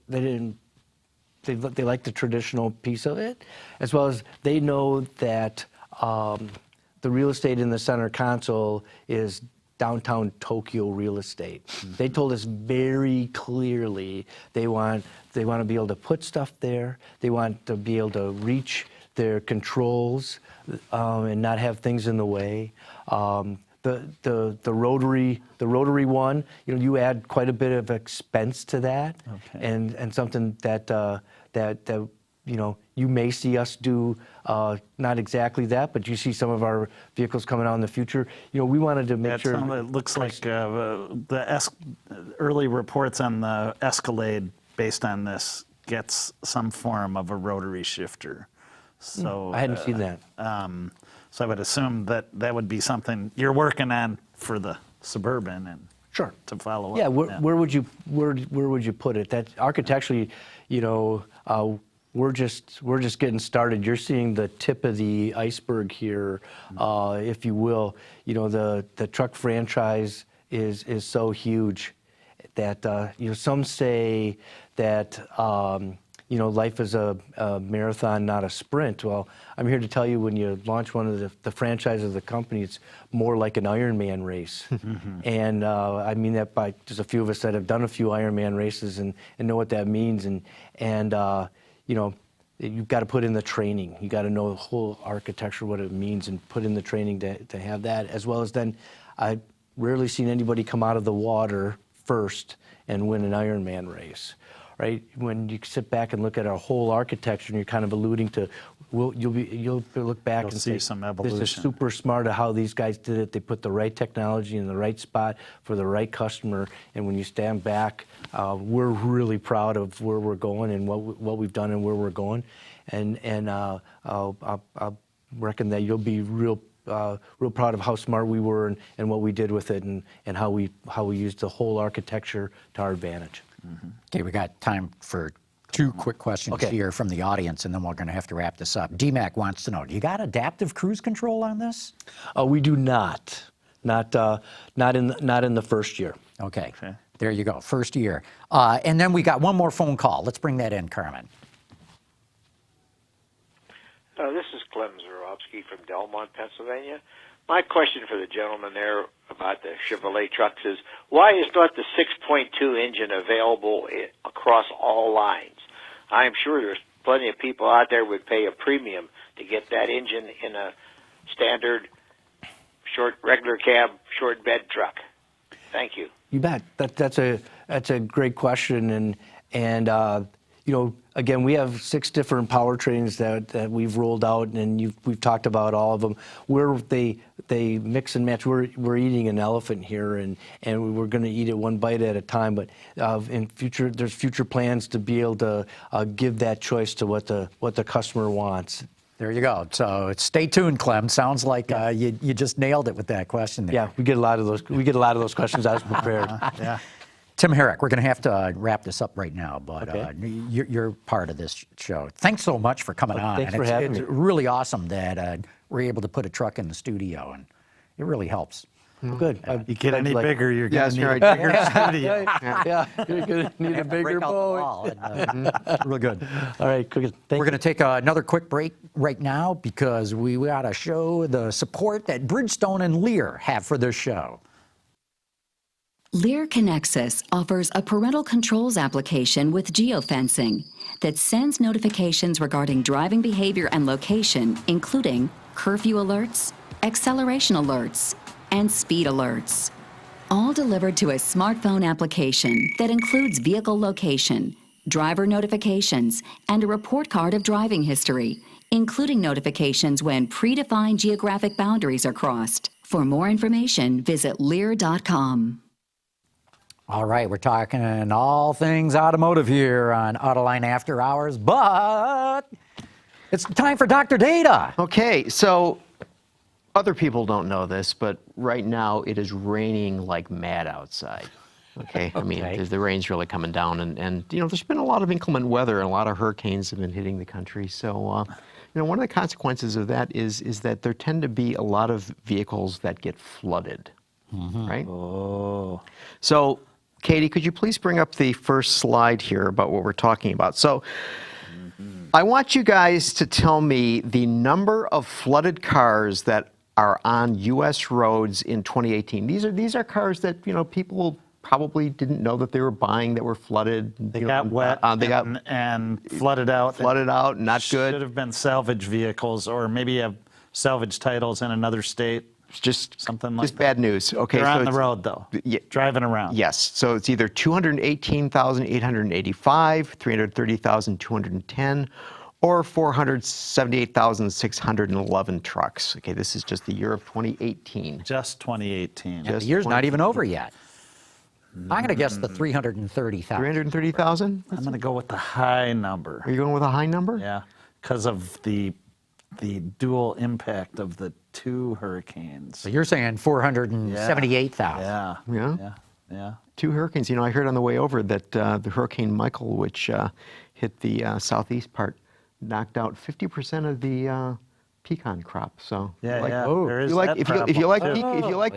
like the traditional piece of it, as well as they know that the real estate in the center console is downtown Tokyo real estate. They told us very clearly they want to be able to put stuff there. They want to be able to reach their controls and not have things in the way. The rotary one, you add quite a bit of expense to that, and something that you may see us do, not exactly that, but you see some of our vehicles coming out in the future. We wanted to make sure. It looks like early reports on the Escalade based on this gets some form of a rotary shifter. So I hadn't seen that. So I would assume that would be something you're working on for the Suburban and to follow up. Yeah, where would you put it? That architecturally, we're just getting started. You're seeing the tip of the iceberg here, if you will. The truck franchise is so huge that some say that life is a marathon, not a sprint. Well, I'm here to tell you, when you launch one of the franchises of the company, it's more like an Ironman race. And I mean that by just a few of us that have done a few Ironman races and know what that means. And you've got to put in the training. You got to know the whole architecture, what it means, and put in the training to have that, as well as then I've rarely seen anybody come out of the water first and win an Ironman race. Right? When you sit back and look at our whole architecture, and you're kind of alluding to, you'll look back and see some evolution. This is super smart of how these guys did it. They put the right technology in the right spot for the right customer. And when you stand back, we're really proud of where we're going and what we've done and where we're going. And I reckon that you'll be real proud of how smart we were and what we did with it, and how we used the whole architecture to our advantage. Okay, we got time for two quick questions here from the audience, and then we're going to have to wrap this up. DMAC wants to know, do you got adaptive cruise control on this? We do not. Not in the first year. Okay. There you go, first year. And then we got one more phone call. Let's bring that in, Carmen. This is Clem Zarowski from Delmont, Pennsylvania. My question for the gentleman there about the Chevrolet trucks is, why is not the 6.2 engine available across all lines? I'm sure there's plenty of people out there would pay a premium to get that engine in a standard regular cab, short bed truck. Thank you. You bet. That's a great question, and again, we have 6 different powertrains that we've rolled out, and we've talked about all of them. Where they mix and match. We're eating an elephant here, and we're going to eat it one bite at a time. But there's future plans to be able to give that choice to what the customer wants. There you go. So stay tuned, Clem. Sounds like you just nailed it with that question there. Yeah, we get a lot of those questions. I was prepared. Yeah. Tim Herrick, we're going to have to wrap this up right now, but you're part of this show. Thanks so much for coming on. Thanks for having me. It's really awesome that we're able to put a truck in the studio, and it really helps. Good. You get any bigger, you're going to need a bigger studio. Yeah, you're going to need a bigger boat. Real good. All right, good. We're going to take another quick break right now because we got to show the support that Bridgestone and Lear have for this show. Lear Connexus offers a parental controls application with geofencing that sends notifications regarding driving behavior and location, including curfew alerts, acceleration alerts, and speed alerts. all delivered to a smartphone application that includes vehicle location, driver notifications, and a report card of driving history, including notifications when predefined geographic boundaries are crossed. For more information, visit Lear.com. All right, we're talking all things automotive here on Autoline After Hours, but it's time for Dr. Data. Okay, so other people don't know this, but right now it is raining like mad outside. Okay, I mean, the rain's really coming down, and you know, there's been a lot of inclement weather, and a lot of hurricanes have been hitting the country. So, you know, one of the consequences of that is that there tend to be a lot of vehicles that get flooded, right? Oh. So, Katie, could you please bring up the first slide here about what we're talking about? So, I want you guys to tell me the number of flooded cars that are on U.S. roads in 2018. These are cars that, you know, people probably didn't know that they were buying that were flooded. They got wet and flooded out. Flooded out, not good. Should have been salvage vehicles, or maybe have salvage titles in another state. Just something like just bad news. Okay, they're so on the road though, driving around. Yes, so it's either 218,885, 330,210, or 478,611 trucks. Okay, this is just the year of 2018. Just 2018. The year's not even over yet. I'm going to guess the 330,000. 330,000? I'm going to go with the high number. Are you going with a high number? Yeah, because of the dual impact of the two hurricanes. So you're saying 478,000. Yeah. Yeah. Yeah. Two hurricanes. You know, I heard on the way over that the Hurricane Michael, which hit the southeast part, knocked out 50% of the pecan crop. So Yeah, like, yeah. oh, There is if you like too.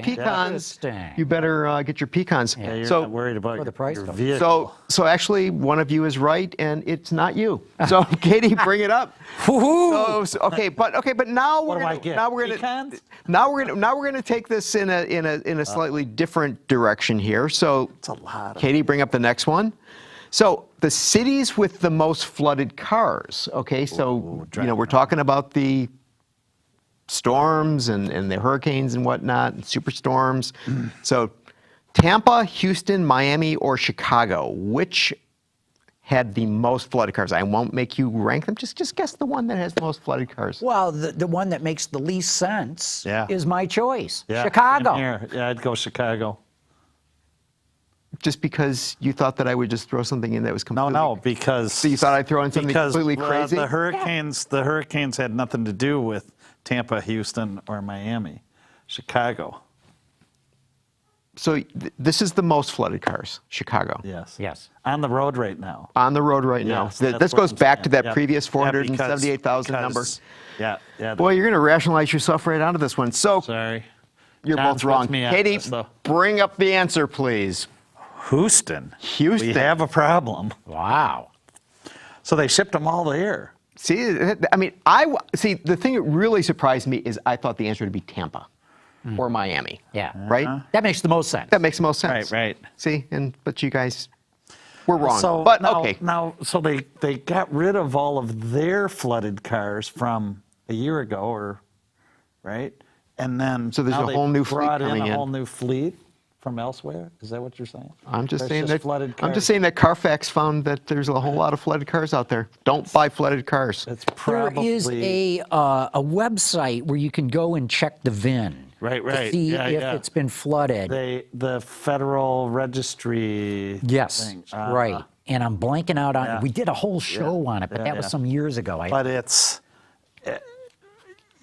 pecans, Interesting. you better get your pecans. Yeah, you're so not worried about the price your goes. vehicle. so actually, one of you is right, and it's not you. So Katie, bring it up. So, okay, but now What we're do I gonna, get? now we're gonna Pecans? now we're gonna take this in a slightly different direction here. So It's a lot of Katie, bring up the next one. So the cities with the most flooded cars. Okay, so you know, we're talking about the storms and the hurricanes and whatnot, and superstorms. So Tampa, Houston, Miami, or Chicago, which had the most flooded cars? I won't make you rank them. Just guess the one that has the most flooded cars. Well, the one that makes the least sense Yeah. is my choice. Yeah, Chicago. same here. Yeah, I'd go Chicago. Just because you thought that I would just throw something in that was completely... No, because... So you thought I'd throw in something completely crazy? The hurricanes had nothing to do with Tampa, Houston, or Miami. Chicago. So this is the most flooded cars, Chicago. Yes. Yes. On the road right now. On the road right now. Yes, This that's goes what I'm back to saying. that Yep. previous Yeah, 478,000 number. because- Yeah. Boy, you're going to rationalize yourself right out of this one. So Sorry. you're John's both wrong. with me on Katie, this, though. bring up the answer, please. Houston. Houston. We have a problem. Wow. So they shipped them all there. See, I mean, see, the thing that really surprised me is I thought the answer would be Tampa or Miami. Yeah. Right? That makes the most sense. That makes the most sense. Right. See, but you guys were wrong. So but now, okay. so they got rid of all of their flooded cars from a year ago, right? And then So there's now a they whole new fleet brought coming in in. a whole new fleet from elsewhere. Is that what you're saying? I'm just There's saying that flooded I'm cars. just saying that Carfax found that there's a whole lot of flooded cars out there. Don't buy flooded cars. It's There probably is a website where you can go and check the VIN. Right. To see if it's been flooded. the Federal Registry. Yes, thing. right. And I'm blanking out on yeah. it. We did a whole show on it, but that was some years ago. But it's,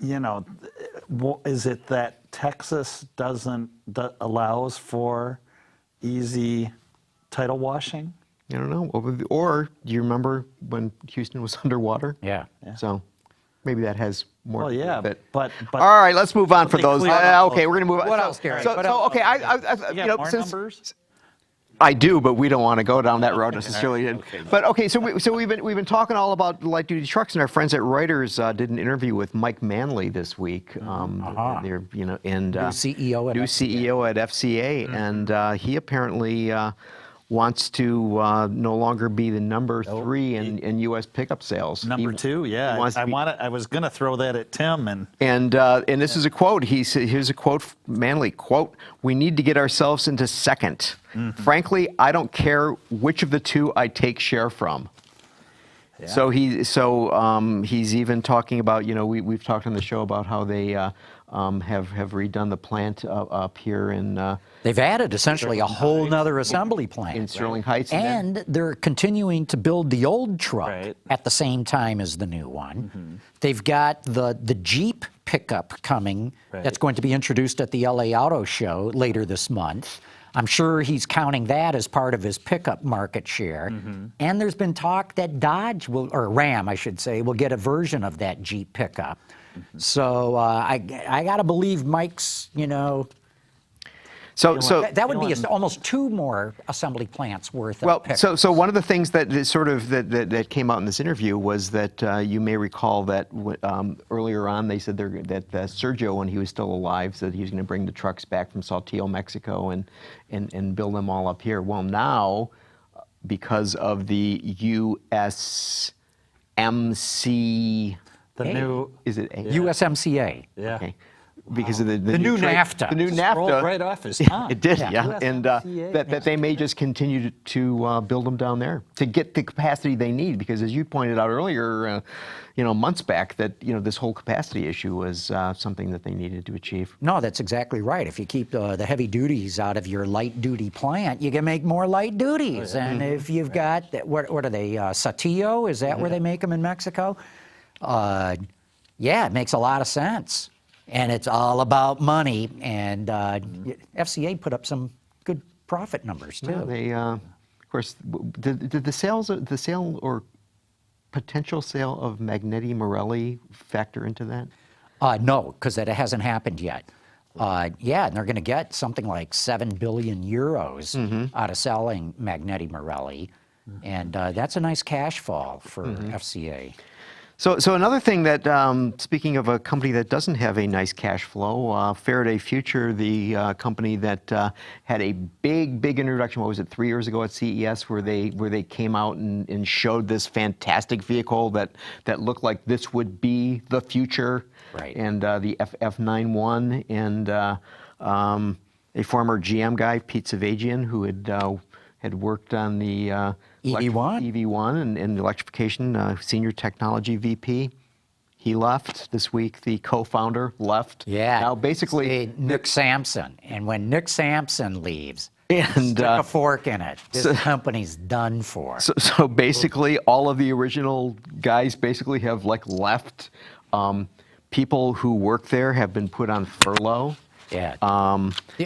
you know, is it that Texas allows for easy title washing? I don't know. Or do you remember when Houston was underwater? Yeah. So maybe that has more. Well, to do yeah, with it. but All right, let's move on for they those. cleared up Okay, those- we're gonna move on. What So- else, Gary? So, What so else? okay, I you you got know, more since numbers? I do, but we don't want to go down that road necessarily. Okay. But okay, so we've been talking all about light duty trucks, and our friends at Reuters did an interview with Mike Manley this week. They're, you know, and New CEO at new FCA. CEO at FCA, and he apparently wants to no longer be the number 3 in U.S. pickup sales. Number 2, yeah. I was going to throw that at Tim. And this is a quote. Here's a quote, Manley, quote, "We need to get ourselves into second. Frankly, I don't care which of the two I take share from." Yeah. So he's even talking about, we've talked on the show about how they have redone the plant up here in... They've added essentially a whole nother assembly plant. In Sterling Heights. And they're continuing to build the old truck at the same time as the new one. They've got the Jeep pickup coming that's going to be introduced at the LA Auto Show later this month. I'm sure he's counting that as part of his pickup market share. And there's been talk that Dodge will, or Ram, I should say, will get a version of that Jeep pickup. So I got to believe Mike's, So that would be almost 2 more assembly plants worth of pickups. So one of the things that that came out in this interview was that you may recall that earlier on they said that Sergio, when he was still alive, said he was going to bring the trucks back from Saltillo, Mexico, and build them all up here. Well, now, because of the USMC, is it USMCA? Yeah. Okay. Because of the new NAFTA. The new NAFTA. Rolled right off his tongue. It did, yeah. And that they may just continue to build them down there to get the capacity they need. Because as you pointed out earlier, months back, that this whole capacity issue was something that they needed to achieve. No, that's exactly right. If you keep the heavy duties out of your light duty plant, you can make more light duties. And if you've got what are they? Saltillo? Is that where they make them in Mexico? Yeah, it makes a lot of sense. And it's all about money, and FCA put up some good profit numbers too. Yeah, they, of course, did the sale or potential sale of Magneti Marelli factor into that? No, because that hasn't happened yet. Yeah, and they're going to get something like 7 billion euros out of selling Magneti Marelli, and that's a nice cash fall for FCA. So another thing that, speaking of a company that doesn't have a nice cash flow, Faraday Future, the company that had a big introduction, what was it, 3 years ago at CES, where they came out and showed this fantastic vehicle that looked like this would be the future, right? And the F91, and a former GM guy, Pete Savagian, who had worked on the EV1 and electrification, senior technology VP. He left this week. The co-founder left. Yeah. Now basically, Nick Sampson. And when Nick Sampson leaves, stick a fork in it. This company's done for. So basically, all of the original guys basically have left. People who work there have been put on furlough. Yeah.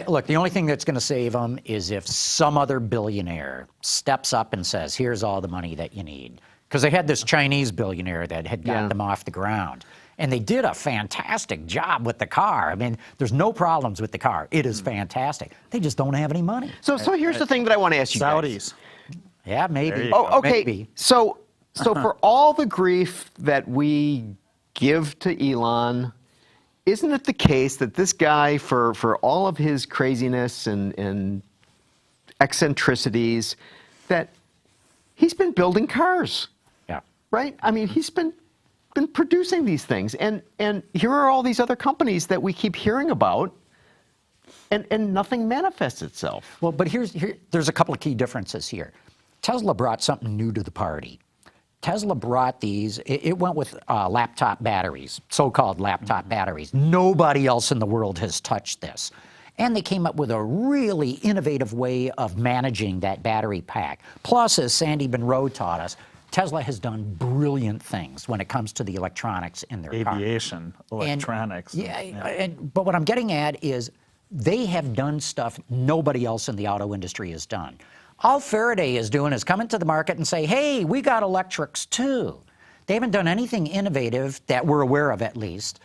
Look, the only thing that's going to save them is if some other billionaire steps up and says, here's all the money that you need. Because they had this Chinese billionaire that had got them off the ground. And they did a fantastic job with the car. I mean, there's no problems with the car. It is fantastic. They just don't have any money. So here's the thing that I want to ask you Saudis. guys. Yeah, maybe. Oh, okay. Maybe. So for all the grief that we give to Elon, isn't it the case that this guy, for all of his craziness and eccentricities, that he's been building cars? Yeah. Right? I mean, he's been producing these things. And here are all these other companies that we keep hearing about, and nothing manifests itself. Well, but there's a couple of key differences here. Tesla brought something new to the party. Tesla brought these, it went with laptop batteries, so-called laptop batteries. Nobody else in the world has touched this. And they came up with a really innovative way of managing that battery pack. Plus, as Sandy Monroe taught us, Tesla has done brilliant things when it comes to the electronics in their car. Aviation, electronics. But what I'm getting at is they have done stuff nobody else in the auto industry has done. All Faraday is doing is coming to the market and say, hey, we got electrics too. They haven't done anything innovative that we're aware of, at least,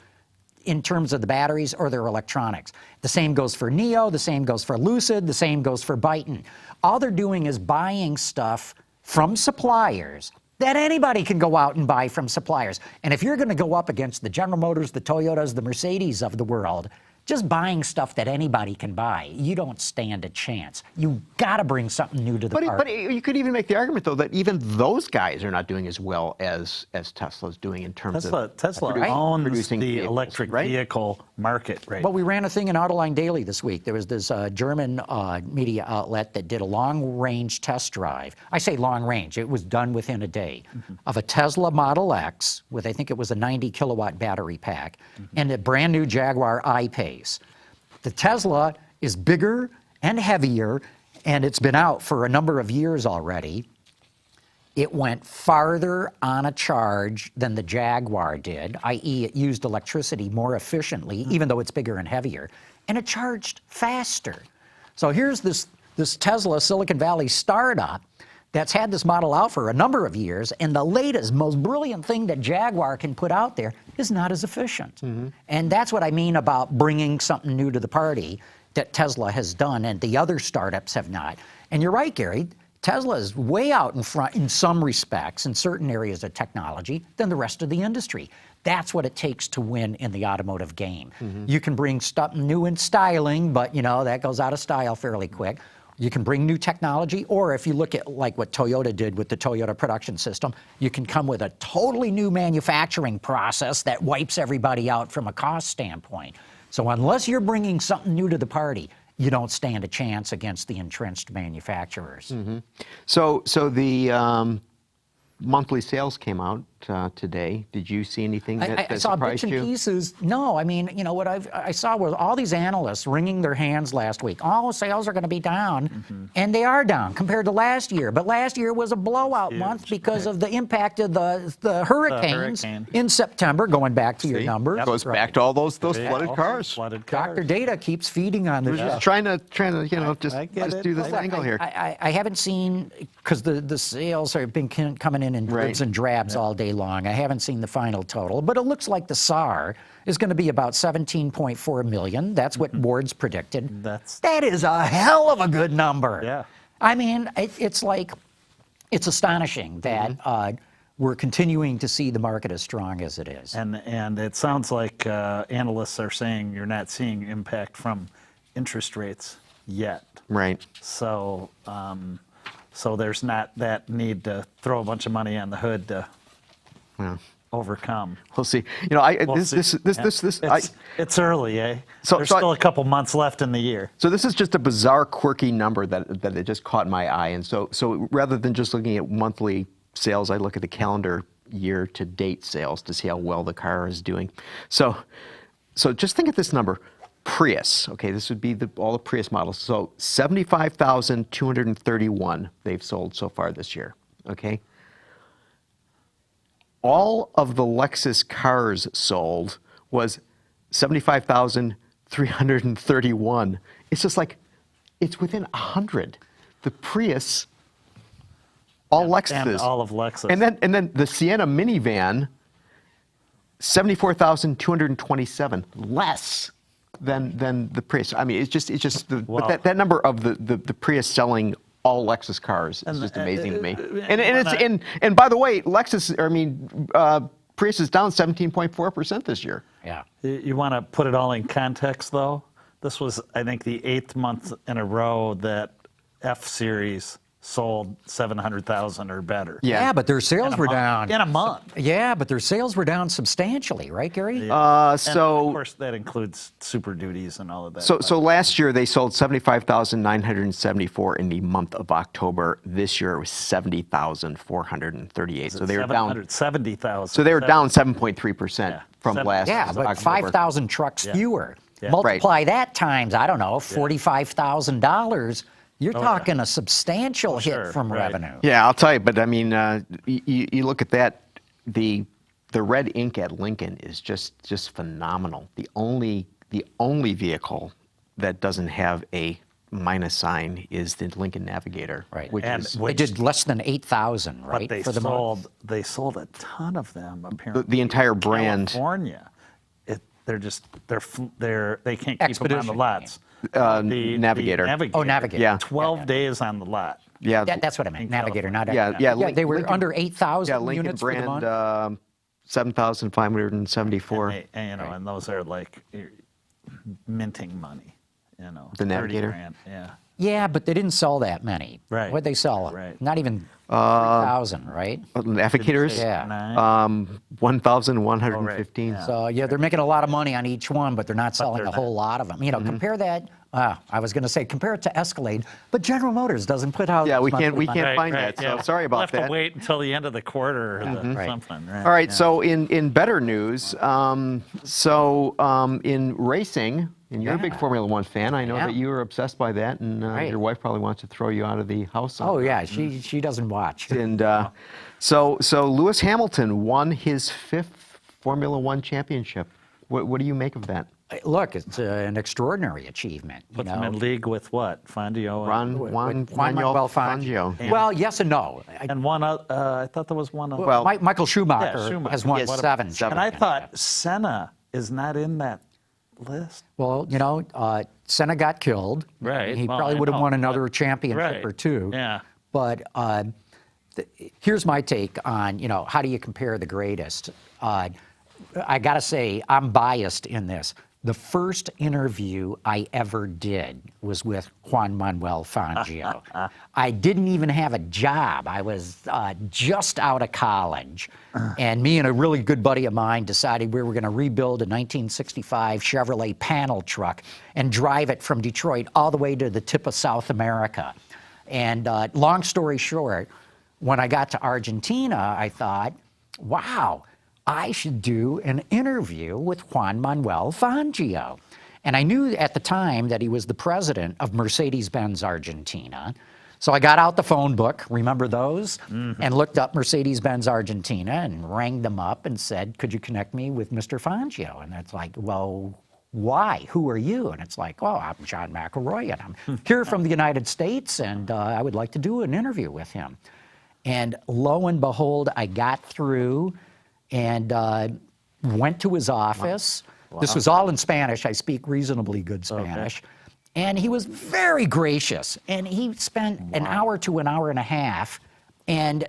in terms of the batteries or their electronics. The same goes for Neo, the same goes for Lucid, the same goes for Byton. All they're doing is buying stuff from suppliers that anybody can go out and buy from suppliers. And if you're going to go up against the General Motors, the Toyotas, the Mercedes of the world, just buying stuff that anybody can buy, you don't stand a chance. You got to bring something new to the party. But you could even make the argument, though, that even those guys are not doing as well as Tesla's doing in terms of Tesla owns the electric vehicle market, right? But we ran a thing in Autoline Daily this week. There was this German media outlet that did a long-range test drive. I say long-range. It was done within a day of a Tesla Model X with, I think it was a 90-kilowatt battery pack, and a brand-new Jaguar I-Pace. The Tesla is bigger and heavier, and it's been out for a number of years already. It went farther on a charge than the Jaguar did, i.e. it used electricity more efficiently, even though it's bigger and heavier, and it charged faster. So here's this Tesla Silicon Valley startup that's had this model out for a number of years, and the latest, most brilliant thing that Jaguar can put out there is not as efficient. And that's what I mean about bringing something new to the party that Tesla has done and the other startups have not. And you're right, Gary, Tesla is way out in front in some respects, in certain areas of technology, than the rest of the industry. That's what it takes to win in the automotive game. You can bring stuff new in styling, but that goes out of style fairly quick. You can bring new technology, or if you look at like what Toyota did with the Toyota production system, you can come with a totally new manufacturing process that wipes everybody out from a cost standpoint. So unless you're bringing something new to the party, you don't stand a chance against the entrenched manufacturers. So the monthly sales came out today. Did you see anything that I saw surprised bits and you? pieces. No, I mean, what I saw was all these analysts wringing their hands last week. Oh, sales are going to be down, and they are down compared to last year. But last year was a blowout month because of the impact of the hurricanes in September. Going back to your numbers, Goes back to all those flooded cars. Dr. Data keeps feeding on this. We're just trying to just do this angle here. I haven't seen, because the sales have been coming in dribs and drabs all day long. I haven't seen the final total, but it looks like the SAR is going to be about 17.4 million. That's what Ward's predicted. That is a hell of a good number. Yeah. I mean, it's astonishing that we're continuing to see the market as strong as it is. And it sounds like analysts are saying you're not seeing impact from interest rates yet. Right. So so there's not that need to throw a bunch of money on the hood to overcome. We'll see. It's early, eh? So There's still a couple months left in the year. So this is just a bizarre, quirky number that it just caught my eye. And so rather than just looking at monthly sales, I look at the calendar year-to-date sales to see how well the car is doing. So just think of this number. Prius, okay, this would be all the Prius models. So 75,231 they've sold so far this year, okay? All of the Lexus cars sold was 75,331. It's just like, it's within 100. The Prius, all Lexuses. And all of Lexus. And then the Sienna minivan, 74,227, less than the Prius. I mean, it's just but that number of the Prius selling all Lexus cars is just amazing to me. And by the way, Prius is down 17.4% this year. Yeah. You want to put it all in context, though? This was, I think, the 8th month in a row that F-Series sold 700,000 or better. Yeah, but their sales were down. In a month. Yeah, but their sales were down substantially, right, Gary? And of course, that includes Super Duties and all of that. So last year they sold 75,974 in the month of October. This year it was 70,438. So they were down 770,000. So they were down 7.3% from last. Yeah, but October. 5,000 trucks fewer. Yeah. Multiply that times, I don't know, $45,000. You're talking a substantial hit from revenue. Yeah, I'll tell you. But I mean, you look at that. The red ink at Lincoln is just phenomenal. The only vehicle that doesn't have a minus sign is the Lincoln Navigator. Right. Which they did less than 8,000, right? But they sold a ton of them apparently. The entire brand. California. They can't keep them on the lots. The Navigator. Oh, Navigator. Yeah. 12 days on the lot. Yeah. That's what I meant. Navigator, not They were under 8,000 Lincoln units brand, for the month. 7,574. And those are like minting money, you know. The 30 Navigator? grand, yeah. Yeah, but they didn't sell that many. Right. What'd they sell? Right. Not even 3,000, right? Navigators? Yeah. 1,115. So yeah, they're making a lot of money on each one, but they're not selling a whole lot of them. You know, compare that. I was going to say compare it to Escalade, but General Motors doesn't put out. Yeah, we as much can't money. find that. So sorry about We'll have that. to wait until the end of the quarter or Right. something. Right. All right, yeah. so in better news, in racing, and you're a big Yeah. Formula One fan, I know Yeah. that you were obsessed by that, and Right. your wife probably wants to throw you out of the house. Oh yeah, she doesn't watch. And so Lewis Hamilton won his 5th Formula One championship. What do you make of that? Look, it's an extraordinary achievement. Put them in league with what? Fangio Juan Manuel Fangio. Well, yes and no. and one. I thought there was one. Well, Michael Schumacher, yeah, Schumacher. has won Yes, 7. And I thought championships. Senna is not in that list. Well, you know, Senna got killed. Right. He Well, probably I would have know, won another but- championship right. or two. Yeah. But here's my take on, you know, how do you compare the greatest? I got to say, I'm biased in this. The first interview I ever did was with Juan Manuel Fangio. I didn't even have a job. I was just out of college. And me and a really good buddy of mine decided we were going to rebuild a 1965 Chevrolet panel truck and drive it from Detroit all the way to the tip of South America. And long story short, when I got to Argentina, I thought, wow, I should do an interview with Juan Manuel Fangio. And I knew at the time that he was the president of Mercedes-Benz Argentina. So I got out the phone book, remember those? And looked up Mercedes-Benz Argentina and rang them up and said, could you connect me with Mr. Fangio? And it's like, well, why? Who are you? And it's like, oh, I'm John McElroy, and I'm here from the United States, and I would like to do an interview with him. And lo and behold, I got through and went to his office. Wow. This was all in Spanish. I speak reasonably good Spanish. Okay. And he was very gracious. And he spent an hour to an hour and a half and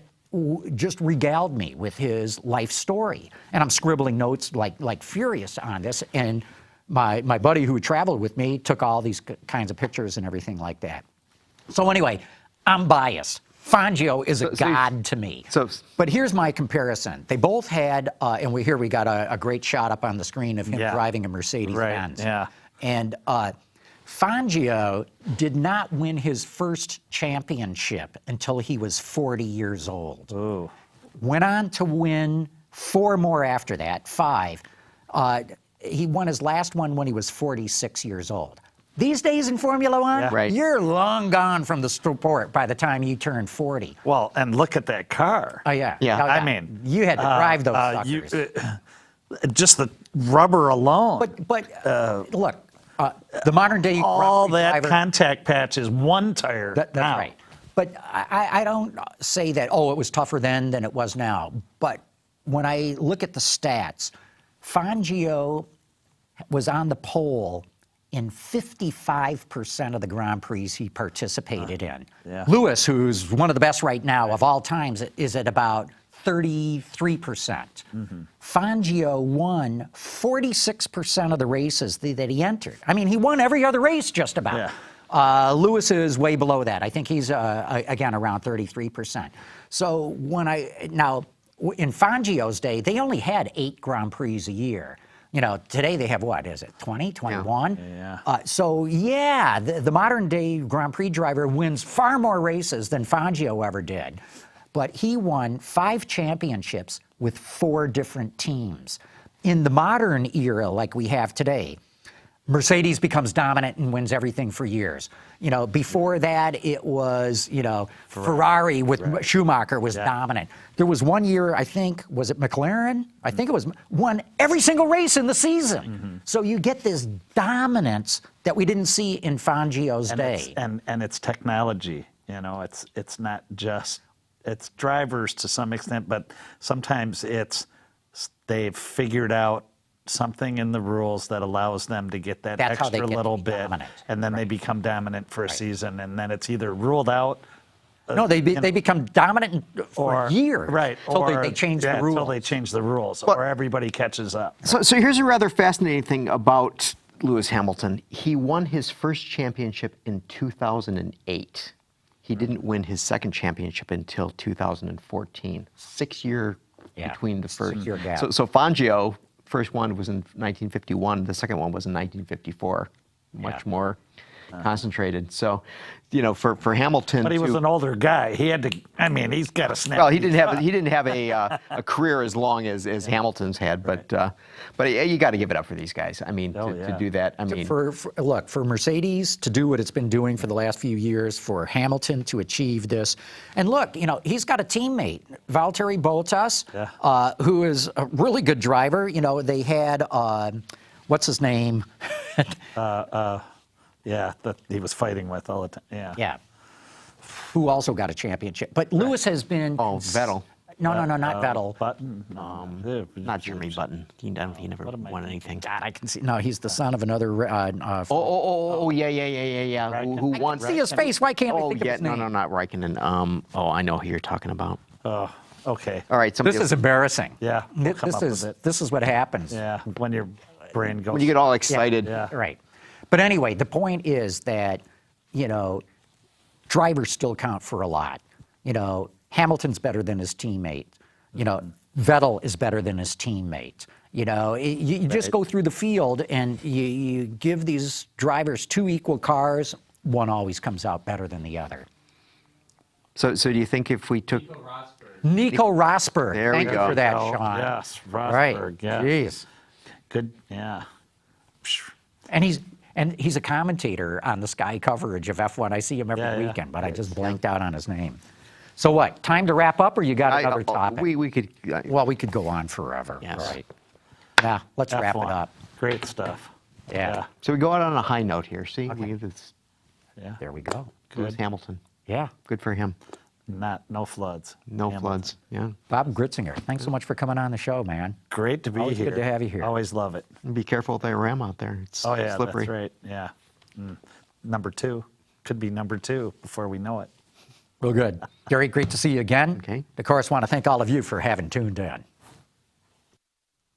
just regaled me with his life story. And I'm scribbling notes like furious on this. And my buddy who traveled with me took all these kinds of pictures and everything like that. So anyway, I'm biased. Fangio is a god to me. But here's my comparison. They both had, and we got a great shot up on the screen of him driving a Mercedes-Benz. Right. Yeah. And Fangio did not win his first championship until he was 40 years old. Ooh. Went on to win 4 more after that, 5. He won his last one when he was 46 years old. These days in Formula One, you're long gone from the sport by the time you turn 40. Well, and look at that car. Oh, yeah. Yeah. I mean, you had to drive those suckers. Just the rubber alone. But look, the modern day all that driver, contact patch is one tire. That's now. right. But I don't say that, oh, it was tougher then than it was now. But when I look at the stats, Fangio was on the pole in 55% of the Grand Prix he participated in. Yeah. Lewis, who's one of the best right now of all times, is at about 33%. Fangio won 46% of the races that he entered. I mean, he won every other race just about. Yeah. Lewis is way below that. I think he's, again, around 33%. So now, in Fangio's day, they only had 8 Grand Prix a year. You know, today they have, what is it, 20, 21? Yeah. The modern day Grand Prix driver wins far more races than Fangio ever did. But he won 5 championships with 4 different teams. In the modern era like we have today, Mercedes becomes dominant and wins everything for years. You know, before that, it was, you know, Ferrari with Schumacher was dominant. There was one year, I think, was it McLaren? I think it was, won every single race in the season. So you get this dominance that we didn't see in Fangio's day. And it's technology, you know, it's not just, it's drivers to some extent, but sometimes they've figured out something in the rules that allows them to get that extra little bit, dominant. And then they become dominant for a season, and then it's either ruled out. No, they become dominant for a year. Right. Until they change the rules. Until they change the rules, or everybody catches up. So here's a rather fascinating thing about Lewis Hamilton. He won his first championship in 2008. He didn't win his second championship until 2014. 6 year between the first. 6 year gap. So Fangio, first one was in 1951. The second one was in 1954. Much more concentrated. So, you know, for Hamilton. But he was an older guy. He had to. I mean, he's got to snap. Well, he didn't have a career as long as Hamilton's had. But you got to give it up for these guys. I mean, to do that. I mean, look, for Mercedes to do what it's been doing for the last few years, for Hamilton to achieve this, and look, you know, he's got a teammate, Valtteri Bottas, who is a really good driver. You know, they had what's his name? That he was fighting with all the time. Yeah. Who also got a championship. But Lewis has been. Oh, Vettel. No, not Vettel. Button. Not Jeremy Button. He never won anything. God, I can see. No, he's the son of another. Yeah. Who won? I can see his face. Why can't I think of his name? No, not Raikkonen. I know who you're talking about. Oh, okay. All right. This is embarrassing. Yeah. This is what happens. Yeah. When your brain goes. When you get all excited. Yeah. Right. But anyway, the point is that, you know, drivers still count for a lot. You know, Hamilton's better than his teammate. You know, Vettel is better than his teammate. You know, you just go through the field and you give these drivers two equal cars, one always comes out better than the other. So do you think if we took Nico Rosberg. There we Thank go. you for that, Sean. Yes, Rosberg. Right. Yeah. Jeez. Good. Yeah. And he's a commentator on the Sky coverage of F1. I see him every weekend, but I just blanked out on his name. So what? Time to wrap up, or you got another topic? We could. Well, we could go on forever. Yes. Right. Yeah. Let's wrap it F1. up. Great stuff. Yeah. So we go out on a high note here. See, Yeah. There we go. Lewis Hamilton. Yeah. Good for him. No floods. No floods. Yeah. Bob Gritzinger, thanks so much for coming on the show, man. Great to be Always here. good to have you here. Always love it. And be careful with that ram out there. It's slippery. That's right. Yeah. Number 2. Could be number 2 before we know it. Well, good. Gary, great to see you again. Okay. Of course, want to thank all of you for having tuned in.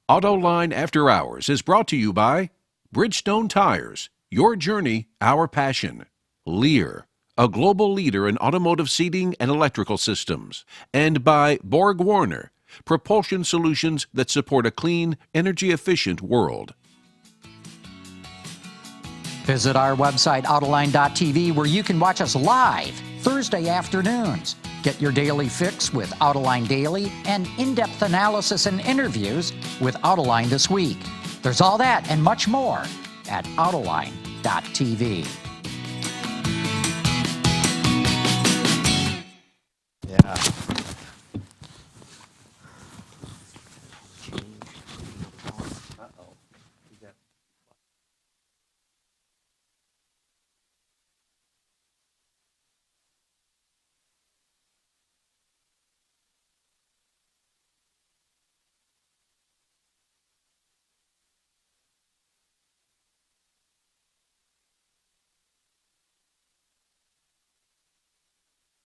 Autoline After Hours is brought to you by Bridgestone Tires, your journey, our passion. Lear, a global leader in automotive seating and electrical systems. And by Borg Warner, propulsion solutions that support a clean, energy-efficient world. Visit our website, Autoline.tv, where you can watch us live Thursday afternoons. Get your daily fix with Autoline Daily and in-depth analysis and interviews with Autoline This Week. There's all that and much more at Autoline.tv.